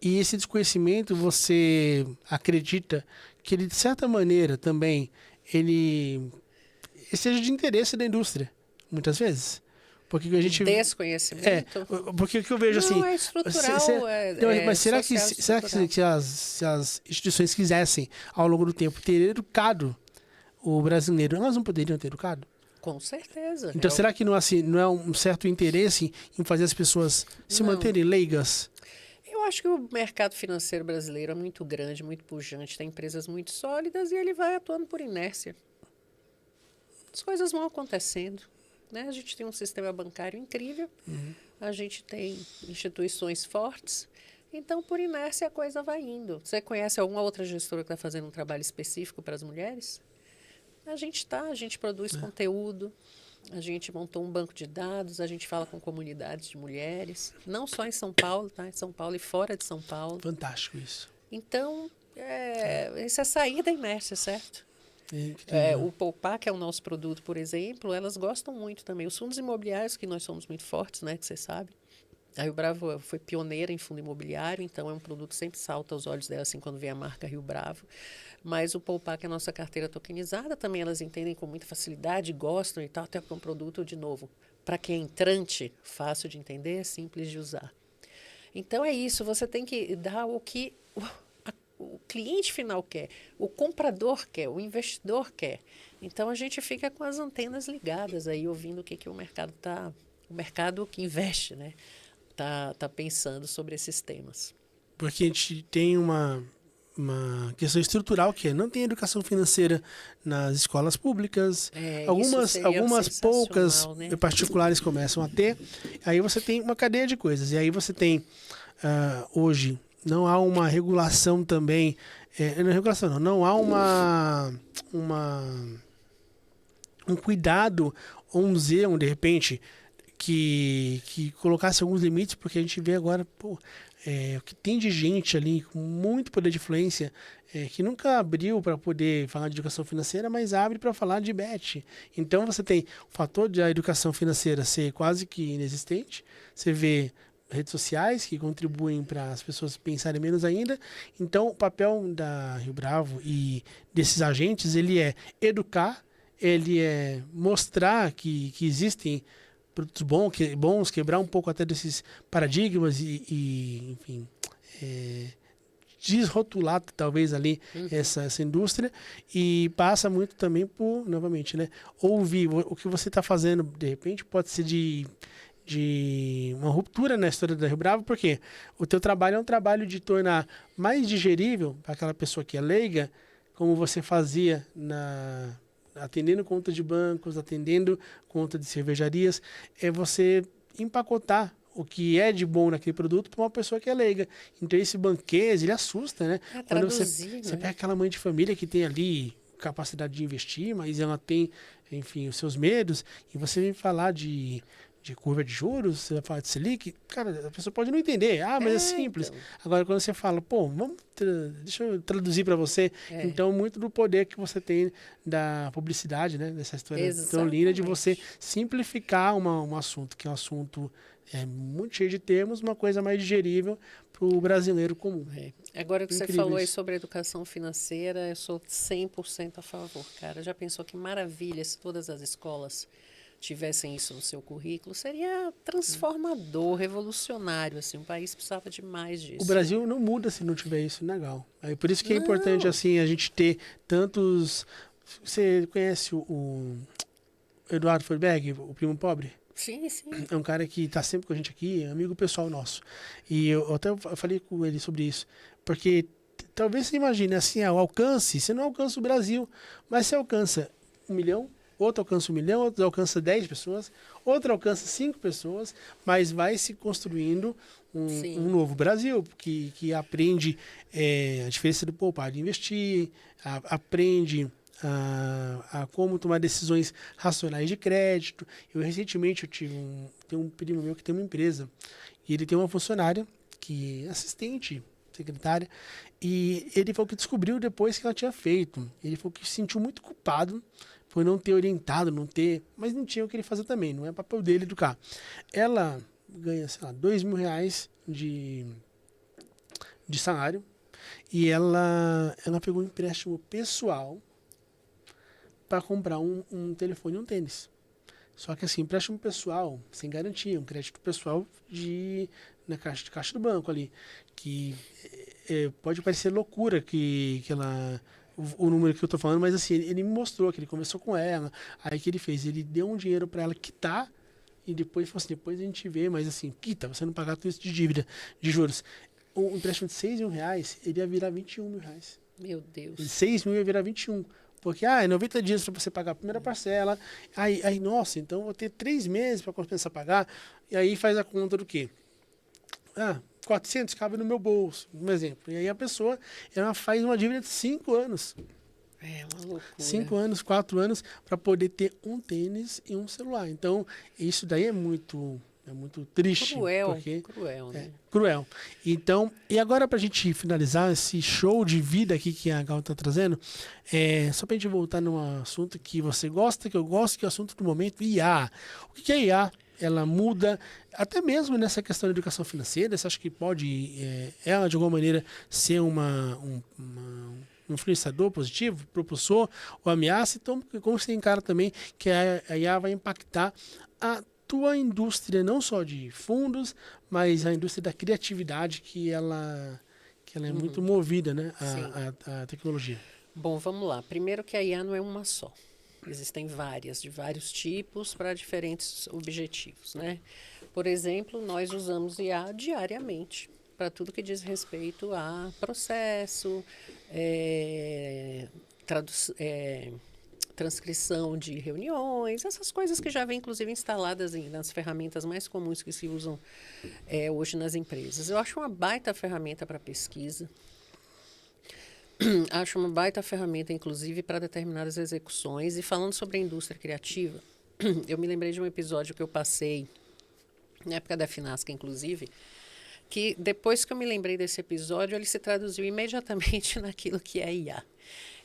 E esse desconhecimento, você acredita que ele, de certa maneira, também, ele seja de interesse da indústria, muitas vezes? Porque a gente... Desconhecimento? Porque o que eu vejo assim... Não, é estrutural. Mas será que se as instituições quisessem, ao longo do tempo, ter educado o brasileiro, elas não poderiam ter educado? Com certeza. Então, será que não, assim, não é um certo interesse em fazer as pessoas se manterem leigas? Eu acho que o mercado financeiro brasileiro é muito grande, muito pujante, tem empresas muito sólidas e ele vai atuando por inércia. As coisas vão acontecendo. Né? A gente tem um sistema bancário incrível, a gente tem instituições fortes, então, por inércia, a coisa vai indo. Você conhece alguma outra gestora que está fazendo um trabalho específico para as mulheres? A gente produz conteúdo, a gente montou um banco de dados, a gente fala com comunidades de mulheres, não só em São Paulo, tá? Em São Paulo e fora de São Paulo. Fantástico isso. Então, isso é sair da inércia, certo? O Poupar, que é o nosso produto, por exemplo, elas gostam muito também. Os fundos imobiliários, que nós somos muito fortes, né, que você sabe. A Rio Bravo foi pioneira em fundo imobiliário, então é um produto que sempre salta aos olhos dela, assim, quando vê a marca Rio Bravo. Mas o Poupar, que é a nossa carteira tokenizada, também elas entendem com muita facilidade, gostam e tal, até porque é um produto, de novo, para quem é entrante, fácil de entender, simples de usar. Então é isso, você tem que dar o que o cliente final quer, o comprador quer, o investidor quer. Então a gente fica com as antenas ligadas aí, ouvindo o que o mercado o mercado que investe, né, tá pensando sobre esses temas. Porque a gente tem uma questão estrutural que não tem educação financeira nas escolas públicas. Algumas poucas, né, particulares começam a ter. Aí você tem uma cadeia de coisas. E aí você tem hoje... Não há uma regulação também, não há um cuidado ou um zelo, de repente, que colocasse alguns limites, porque a gente vê agora, o que tem de gente ali com muito poder de influência, que nunca abriu para poder falar de educação financeira, mas abre para falar de bet. Então você tem o fator da educação financeira ser quase que inexistente, você vê redes sociais que contribuem para as pessoas pensarem menos ainda. Então, o papel da Rio Bravo e desses agentes, ele é educar, ele é mostrar que existem produtos bons, quebrar um pouco até desses paradigmas e enfim, desrotular talvez ali essa indústria, e passa muito também por, novamente, né, ouvir o que você está fazendo, de repente pode ser de uma ruptura na história da Rio Bravo, porque o teu trabalho é um trabalho de tornar mais digerível para aquela pessoa que é leiga, como você fazia atendendo conta de bancos, atendendo conta de cervejarias, é você empacotar o que é de bom naquele produto para uma pessoa que é leiga. Então esse banquês, ele assusta, né? Quando você pega aquela mãe de família que tem ali capacidade de investir, mas ela tem, enfim, os seus medos, e você vem falar de curva de juros, você vai falar de Selic, cara, a pessoa pode não entender. Mas é simples. Então. Agora, quando você fala, deixa eu traduzir para você. Então, muito do poder que você tem da publicidade, né? Dessa história tão linda de você simplificar um assunto, que é um assunto muito cheio de termos, uma coisa mais digerível para o brasileiro comum. Agora que você falou aí sobre a educação financeira, eu sou 100% a favor, cara. Já pensou que maravilha se todas as escolas tivessem isso no seu currículo? Seria transformador, revolucionário, assim, o país precisava de mais disso. O Brasil não muda se não tiver isso, legal. Por isso que é importante, assim, a gente ter tantos Você conhece o Eduardo Forberg, o primo pobre? Sim, sim. É um cara que está sempre com a gente aqui, é amigo pessoal nosso. E eu até falei com ele sobre isso. Porque talvez você imagine assim, o alcance, você não alcança o Brasil, mas você alcança 1 milhão, outro alcança 1 milhão, outro alcança 10 pessoas, outro alcança 5 pessoas, mas vai se construindo um novo Brasil, que aprende a diferença do poupar de investir, aprende a como tomar decisões racionais de crédito. Eu recentemente tem um primo meu que tem uma empresa e ele tem uma funcionária que é assistente, secretária, e ele falou que descobriu depois que ela tinha feito. Ele falou que se sentiu muito culpado por não ter orientado, mas não tinha o que ele fazer também, não é papel dele educar. Ela ganha, sei lá, R$ 2.000 de salário e ela pegou um empréstimo pessoal para comprar um telefone e um tênis. Só que assim, empréstimo pessoal, sem garantia, um crédito pessoal na caixa do banco ali, que pode parecer loucura que ela, o número que eu tô falando, mas assim, ele me mostrou que ele conversou com ela, aí que ele fez, ele deu um dinheiro para ela quitar, e depois falou assim, depois a gente vê, mas assim, quita, você não pagar tudo isso de dívida, de juros. Um empréstimo de R$ 6.000, ele ia virar R$ 21.000. Meu Deus. De 6 mil ia virar 21. Porque, é 90 dias para você pagar a primeira parcela. Aí, nossa, então vou ter 3 meses para começar a pagar. E aí faz a conta do quê? 400 cabe no meu bolso, um exemplo. E aí a pessoa, ela faz uma dívida de 5 anos. É uma loucura. 5 anos, 4 anos, para poder ter um tênis e um celular. Então, isso daí é muito triste. Cruel, né? Cruel. Então, e agora para a gente finalizar esse show de vida aqui que a Gal está trazendo, só para a gente voltar num assunto que você gosta, que eu gosto, que é o assunto do momento, IA. O que é IA? Ela muda, até mesmo nessa questão da educação financeira, você acha que pode, ela de alguma maneira, ser um influenciador positivo, propulsor ou ameaça? Então, como você encara também que a IA vai impactar a tua indústria, não só de fundos, mas a indústria da criatividade, que ela é muito movida, né, a tecnologia. Bom, vamos lá. Primeiro que a IA não é uma só. Existem várias, de vários tipos, para diferentes objetivos, né? Por exemplo, nós usamos IA diariamente para tudo que diz respeito a processo, transcrição de reuniões, essas coisas que já vêm, inclusive, instaladas nas ferramentas mais comuns que se usam hoje nas empresas. Eu acho uma baita ferramenta para pesquisa. Acho uma baita ferramenta, inclusive, para determinadas execuções. E falando sobre a indústria criativa, eu me lembrei de um episódio que eu passei, na época da Finasca, inclusive, que depois que eu me lembrei desse episódio, ele se traduziu imediatamente naquilo que é IA.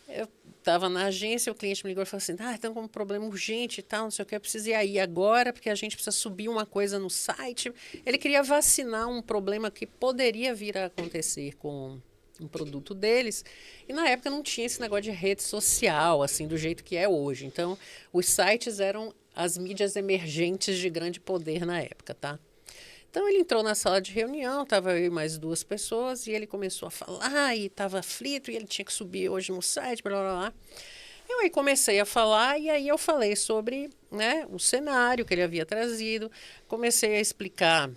Eu estava na agência, o cliente me ligou e falou assim, estamos com um problema urgente e tal, não sei o que, eu preciso ir aí agora, porque a gente precisa subir uma coisa no site. Ele queria vacinar um problema que poderia vir a acontecer com um produto deles, e na época não tinha esse negócio de rede social, assim, do jeito que é hoje. Então, os sites eram as mídias emergentes de grande poder na época, tá? Então, ele entrou na sala de reunião, estava eu e mais 2 pessoas, e ele começou a falar, e estava aflito, e ele tinha que subir hoje no site, blá, blá, blá. Eu aí comecei a falar, e aí eu falei sobre, né, o cenário que ele havia trazido, comecei a explicar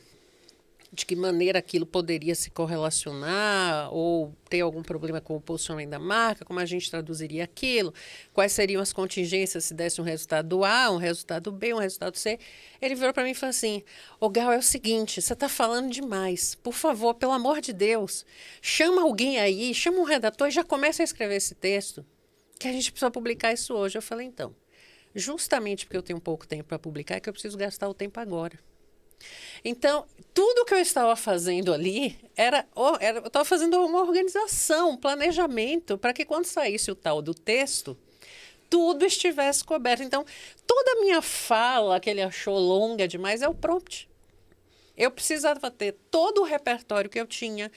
de que maneira aquilo poderia se correlacionar ou ter algum problema com o posicionamento da marca, como a gente traduziria aquilo, quais seriam as contingências se desse um resultado A, um resultado B, um resultado C. Ele virou para mim e falou assim, Gal, é o seguinte, você está falando demais, por favor, pelo amor de Deus, chama alguém aí, chama um redator e já começa a escrever esse texto, que a gente precisa publicar isso hoje. Eu falei, então, justamente porque eu tenho pouco tempo para publicar, é que eu preciso gastar o tempo agora. Então, tudo que eu estava fazendo ali eu estava fazendo uma organização, um planejamento, para que quando saísse o tal do texto, tudo estivesse coberto. Então, toda a minha fala, que ele achou longa demais, é o prompt. Eu precisava ter todo o repertório que eu tinha,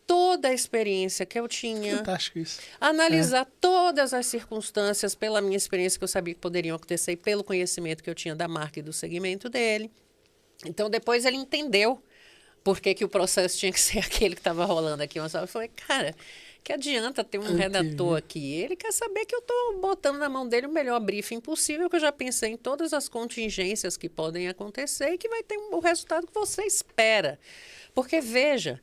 toda a experiência que eu tinha. Fantástico isso. Analisar todas as circunstâncias pela minha experiência que eu sabia que poderiam acontecer e pelo conhecimento que eu tinha da marca e do segmento dele. Então, depois ele entendeu por que que o processo tinha que ser aquele que estava rolando aqui. Eu falei, cara, que adianta ter um redator aqui? Ele quer saber que eu estou botando na mão dele o melhor briefing possível, que eu já pensei em todas as contingências que podem acontecer e que vai ter o resultado que você espera. Porque, veja,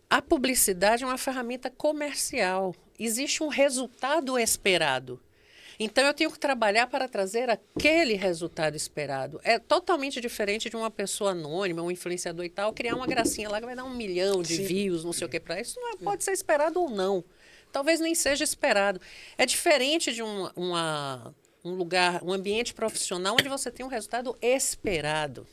a publicidade é uma ferramenta comercial. Existe um resultado esperado. Então, eu tenho que trabalhar para trazer aquele resultado esperado. É totalmente diferente de uma pessoa anônima, um influenciador e tal, criar uma gracinha lá que vai dar 1 milhão de views, não sei o que para isso. Não pode ser esperado ou não. Talvez nem seja esperado. É diferente de um lugar, um ambiente profissional onde você tem um resultado esperado.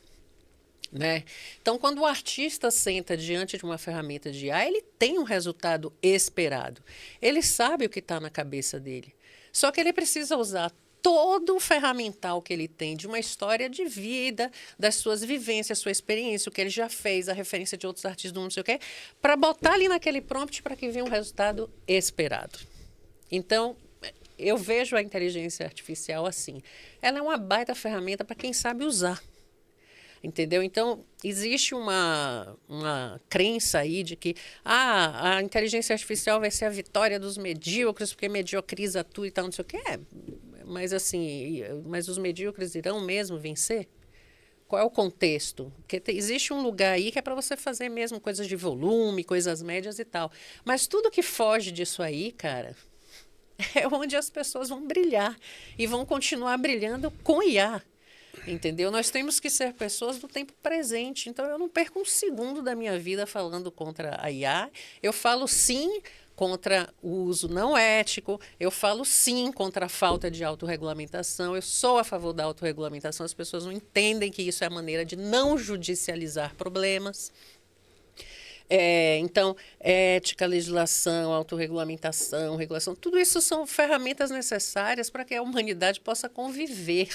Né? Então, quando o artista senta diante de uma ferramenta de IA, ele tem um resultado esperado. Ele sabe o que está na cabeça dele. Só que ele precisa usar todo o ferramental que ele tem de uma história de vida, das suas vivências, sua experiência, o que ele já fez, a referência de outros artistas do mundo, não sei o quê, para botar ali naquele prompt para que venha um resultado esperado. Então, eu vejo a inteligência artificial assim. Ela é uma baita ferramenta para quem sabe usar. Entendeu? Então, existe uma crença aí de que a inteligência artificial vai ser a vitória dos medíocres, porque mediocriza tudo e tal, não sei o quê. Mas assim, mas os medíocres irão mesmo vencer? Qual é o contexto? Porque existe um lugar aí que é para você fazer mesmo coisas de volume, coisas médias e tal. Mas tudo que foge disso aí, cara, é onde as pessoas vão brilhar e vão continuar brilhando com IA. Entendeu? Nós temos que ser pessoas do tempo presente. Então, eu não perco um segundo da minha vida falando contra a IA. Eu falo sim contra o uso não ético. Eu falo sim contra a falta de autorregulamentação. Eu sou a favor da autorregulamentação. As pessoas não entendem que isso é a maneira de não judicializar problemas. Então, ética, legislação, autorregulamentação, regulação, tudo isso são ferramentas necessárias para que a humanidade possa conviver.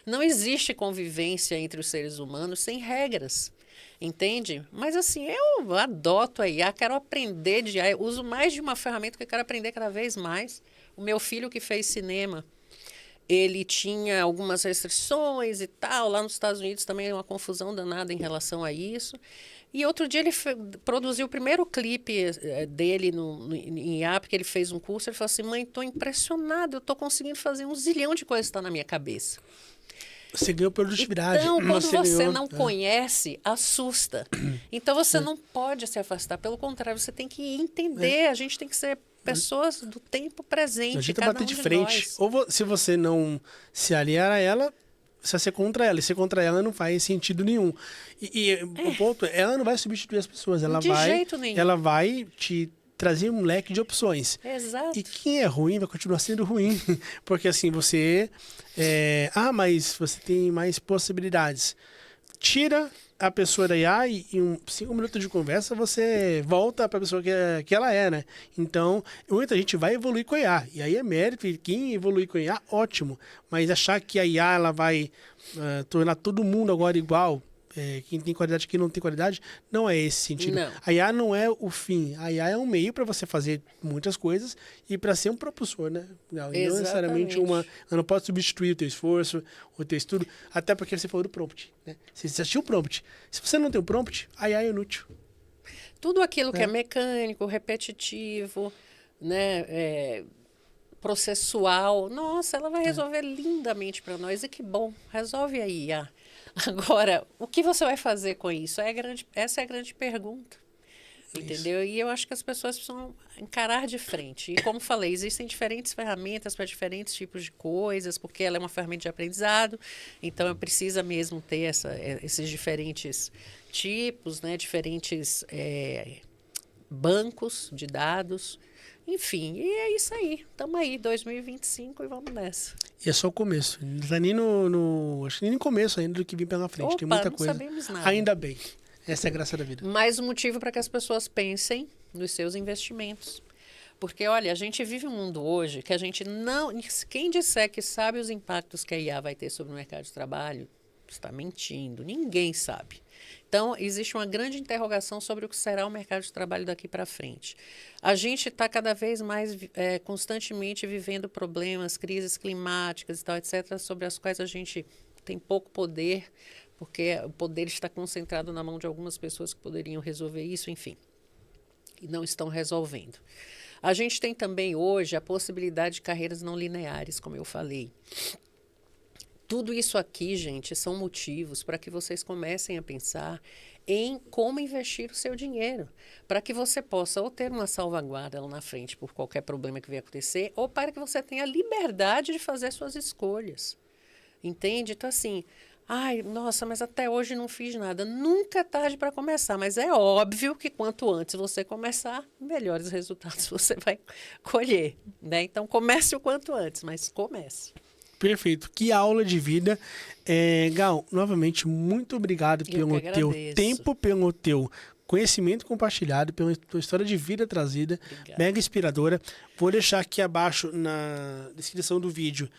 Não existe convivência entre os seres humanos sem regras, entende? Mas assim, eu adoto a IA, quero aprender de IA, uso mais de uma ferramenta que eu quero aprender cada vez mais. O meu filho que fez cinema, ele tinha algumas restrições e tal, lá nos Estados Unidos também é uma confusão danada em relação a isso. E outro dia ele produziu o primeiro clipe dele em IA, porque ele fez um curso. Ele falou assim, mãe, estou impressionado, eu estou conseguindo fazer 1 zilhão de coisas que estão na minha cabeça. Você ganhou produtividade. Então, quando você ganhou, não conhece, assusta. Então, você não pode se afastar. Pelo contrário, você tem que entender. A gente tem que ser pessoas do tempo presente. A gente cada bater um de frente. nós. Ou se você não se aliar a ela, você vai ser contra ela. E ser contra ela não faz sentido nenhum. O ponto é, ela não vai substituir as pessoas. Ela jeito nenhum. Ela vai te trazer um leque de opções. Exato. E quem é ruim vai continuar sendo ruim. Porque assim, você... mas você tem mais possibilidades. Tira a pessoa da IA e em 5 minutos de conversa você volta para a pessoa que ela é, né? Então, muita gente vai evoluir com a IA. E aí é mérito, e quem evolui com a IA, ótimo. Mas achar que a IA ela vai tornar todo mundo agora igual, quem tem qualidade, quem não tem qualidade, não é esse sentido. Não. A IA não é o fim. A IA é um meio para você fazer muitas coisas e para ser um propulsor, né? Não necessariamente ela não pode substituir o teu esforço, o teu estudo, até porque você falou do prompt, né? Você assistiu o prompt. Se você não tem o prompt, a IA é inútil. Tudo aquilo que é mecânico, repetitivo, né? Processual, nossa, ela vai resolver lindamente para nós. E que bom, resolve aí, IA. Agora, o que você vai fazer com isso? Essa é a grande pergunta. Entendeu? E eu acho que as pessoas precisam encarar de frente. E como falei, existem diferentes ferramentas para diferentes tipos de coisas, porque ela é uma ferramenta de aprendizado, então eu precisa mesmo ter esses diferentes tipos, né? Diferentes bancos de dados. Enfim, e é isso aí. Estamos aí, 2025 e vamos nessa. E é só o começo. Não está nem acho que nem no começo ainda do que vem pela frente. Opa, tem muita coisa. Não sabemos nada. Ainda bem. Essa é a graça da vida. Mais um motivo para que as pessoas pensem nos seus investimentos. Porque, olha, a gente vive um mundo hoje que a gente não... Quem disser que sabe os impactos que a IA vai ter sobre o mercado de trabalho, está mentindo. Ninguém sabe. Então, existe uma grande interrogação sobre o que será o mercado de trabalho daqui para frente. A gente está cada vez mais constantemente vivendo problemas, crises climáticas e tal, etc., sobre as quais a gente tem pouco poder, porque o poder está concentrado na mão de algumas pessoas que poderiam resolver isso, enfim, e não estão resolvendo. A gente tem também hoje a possibilidade de carreiras não lineares, como eu falei. Tudo isso aqui, gente, são motivos para que vocês comecem a pensar em como investir o seu dinheiro, para que você possa ou ter uma salvaguarda lá na frente por qualquer problema que venha acontecer, ou para que você tenha a liberdade de fazer suas escolhas. Entende? Então, assim, ai, nossa, mas até hoje não fiz nada. Nunca é tarde para começar, mas é óbvio que quanto antes você começar, melhores resultados você vai colher, né? Então, comece o quanto antes, mas comece. Perfeito. Que aula de vida. Gal, novamente, muito obrigado pelo teu tempo, pelo teu conhecimento compartilhado, pela tua história de vida trazida. Obrigada. Mega inspiradora. Vou deixar aqui abaixo na descrição do vídeo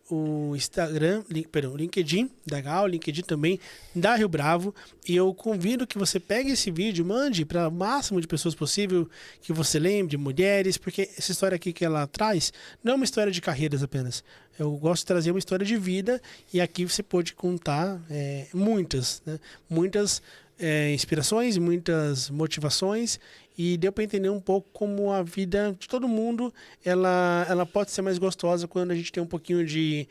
o Instagram, o LinkedIn da Gal, o LinkedIn também da Rio Bravo. E eu convido que você pegue esse vídeo, mande para o máximo de pessoas possível que você lembre, de mulheres, porque essa história aqui que ela traz não é uma história de carreiras apenas. Eu gosto de trazer uma história de vida e aqui você pode contar muitas, né? Muitas inspirações, muitas motivações, e deu para entender um pouco como a vida de todo mundo ela pode ser mais gostosa quando a gente tem um pouquinho de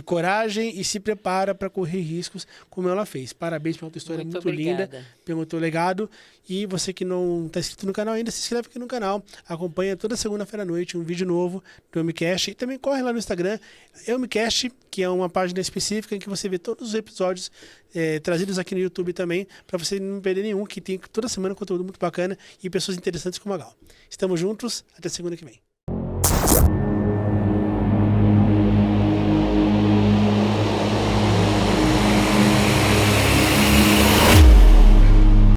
coragem e se prepara para correr riscos, como ela fez. Parabéns pela tua história, muito linda, pelo teu legado. E você que não está inscrito no canal ainda, se inscreve aqui no canal, acompanha toda segunda-feira à noite um vídeo novo do EuMeCast, e também corre lá no Instagram, EuMeCast, que é uma página específica em que você vê todos os episódios trazidos aqui no YouTube também, para você não perder nenhum, que tem toda semana conteúdo muito bacana e pessoas interessantes como a Gal. Estamos juntos, até segunda que vem.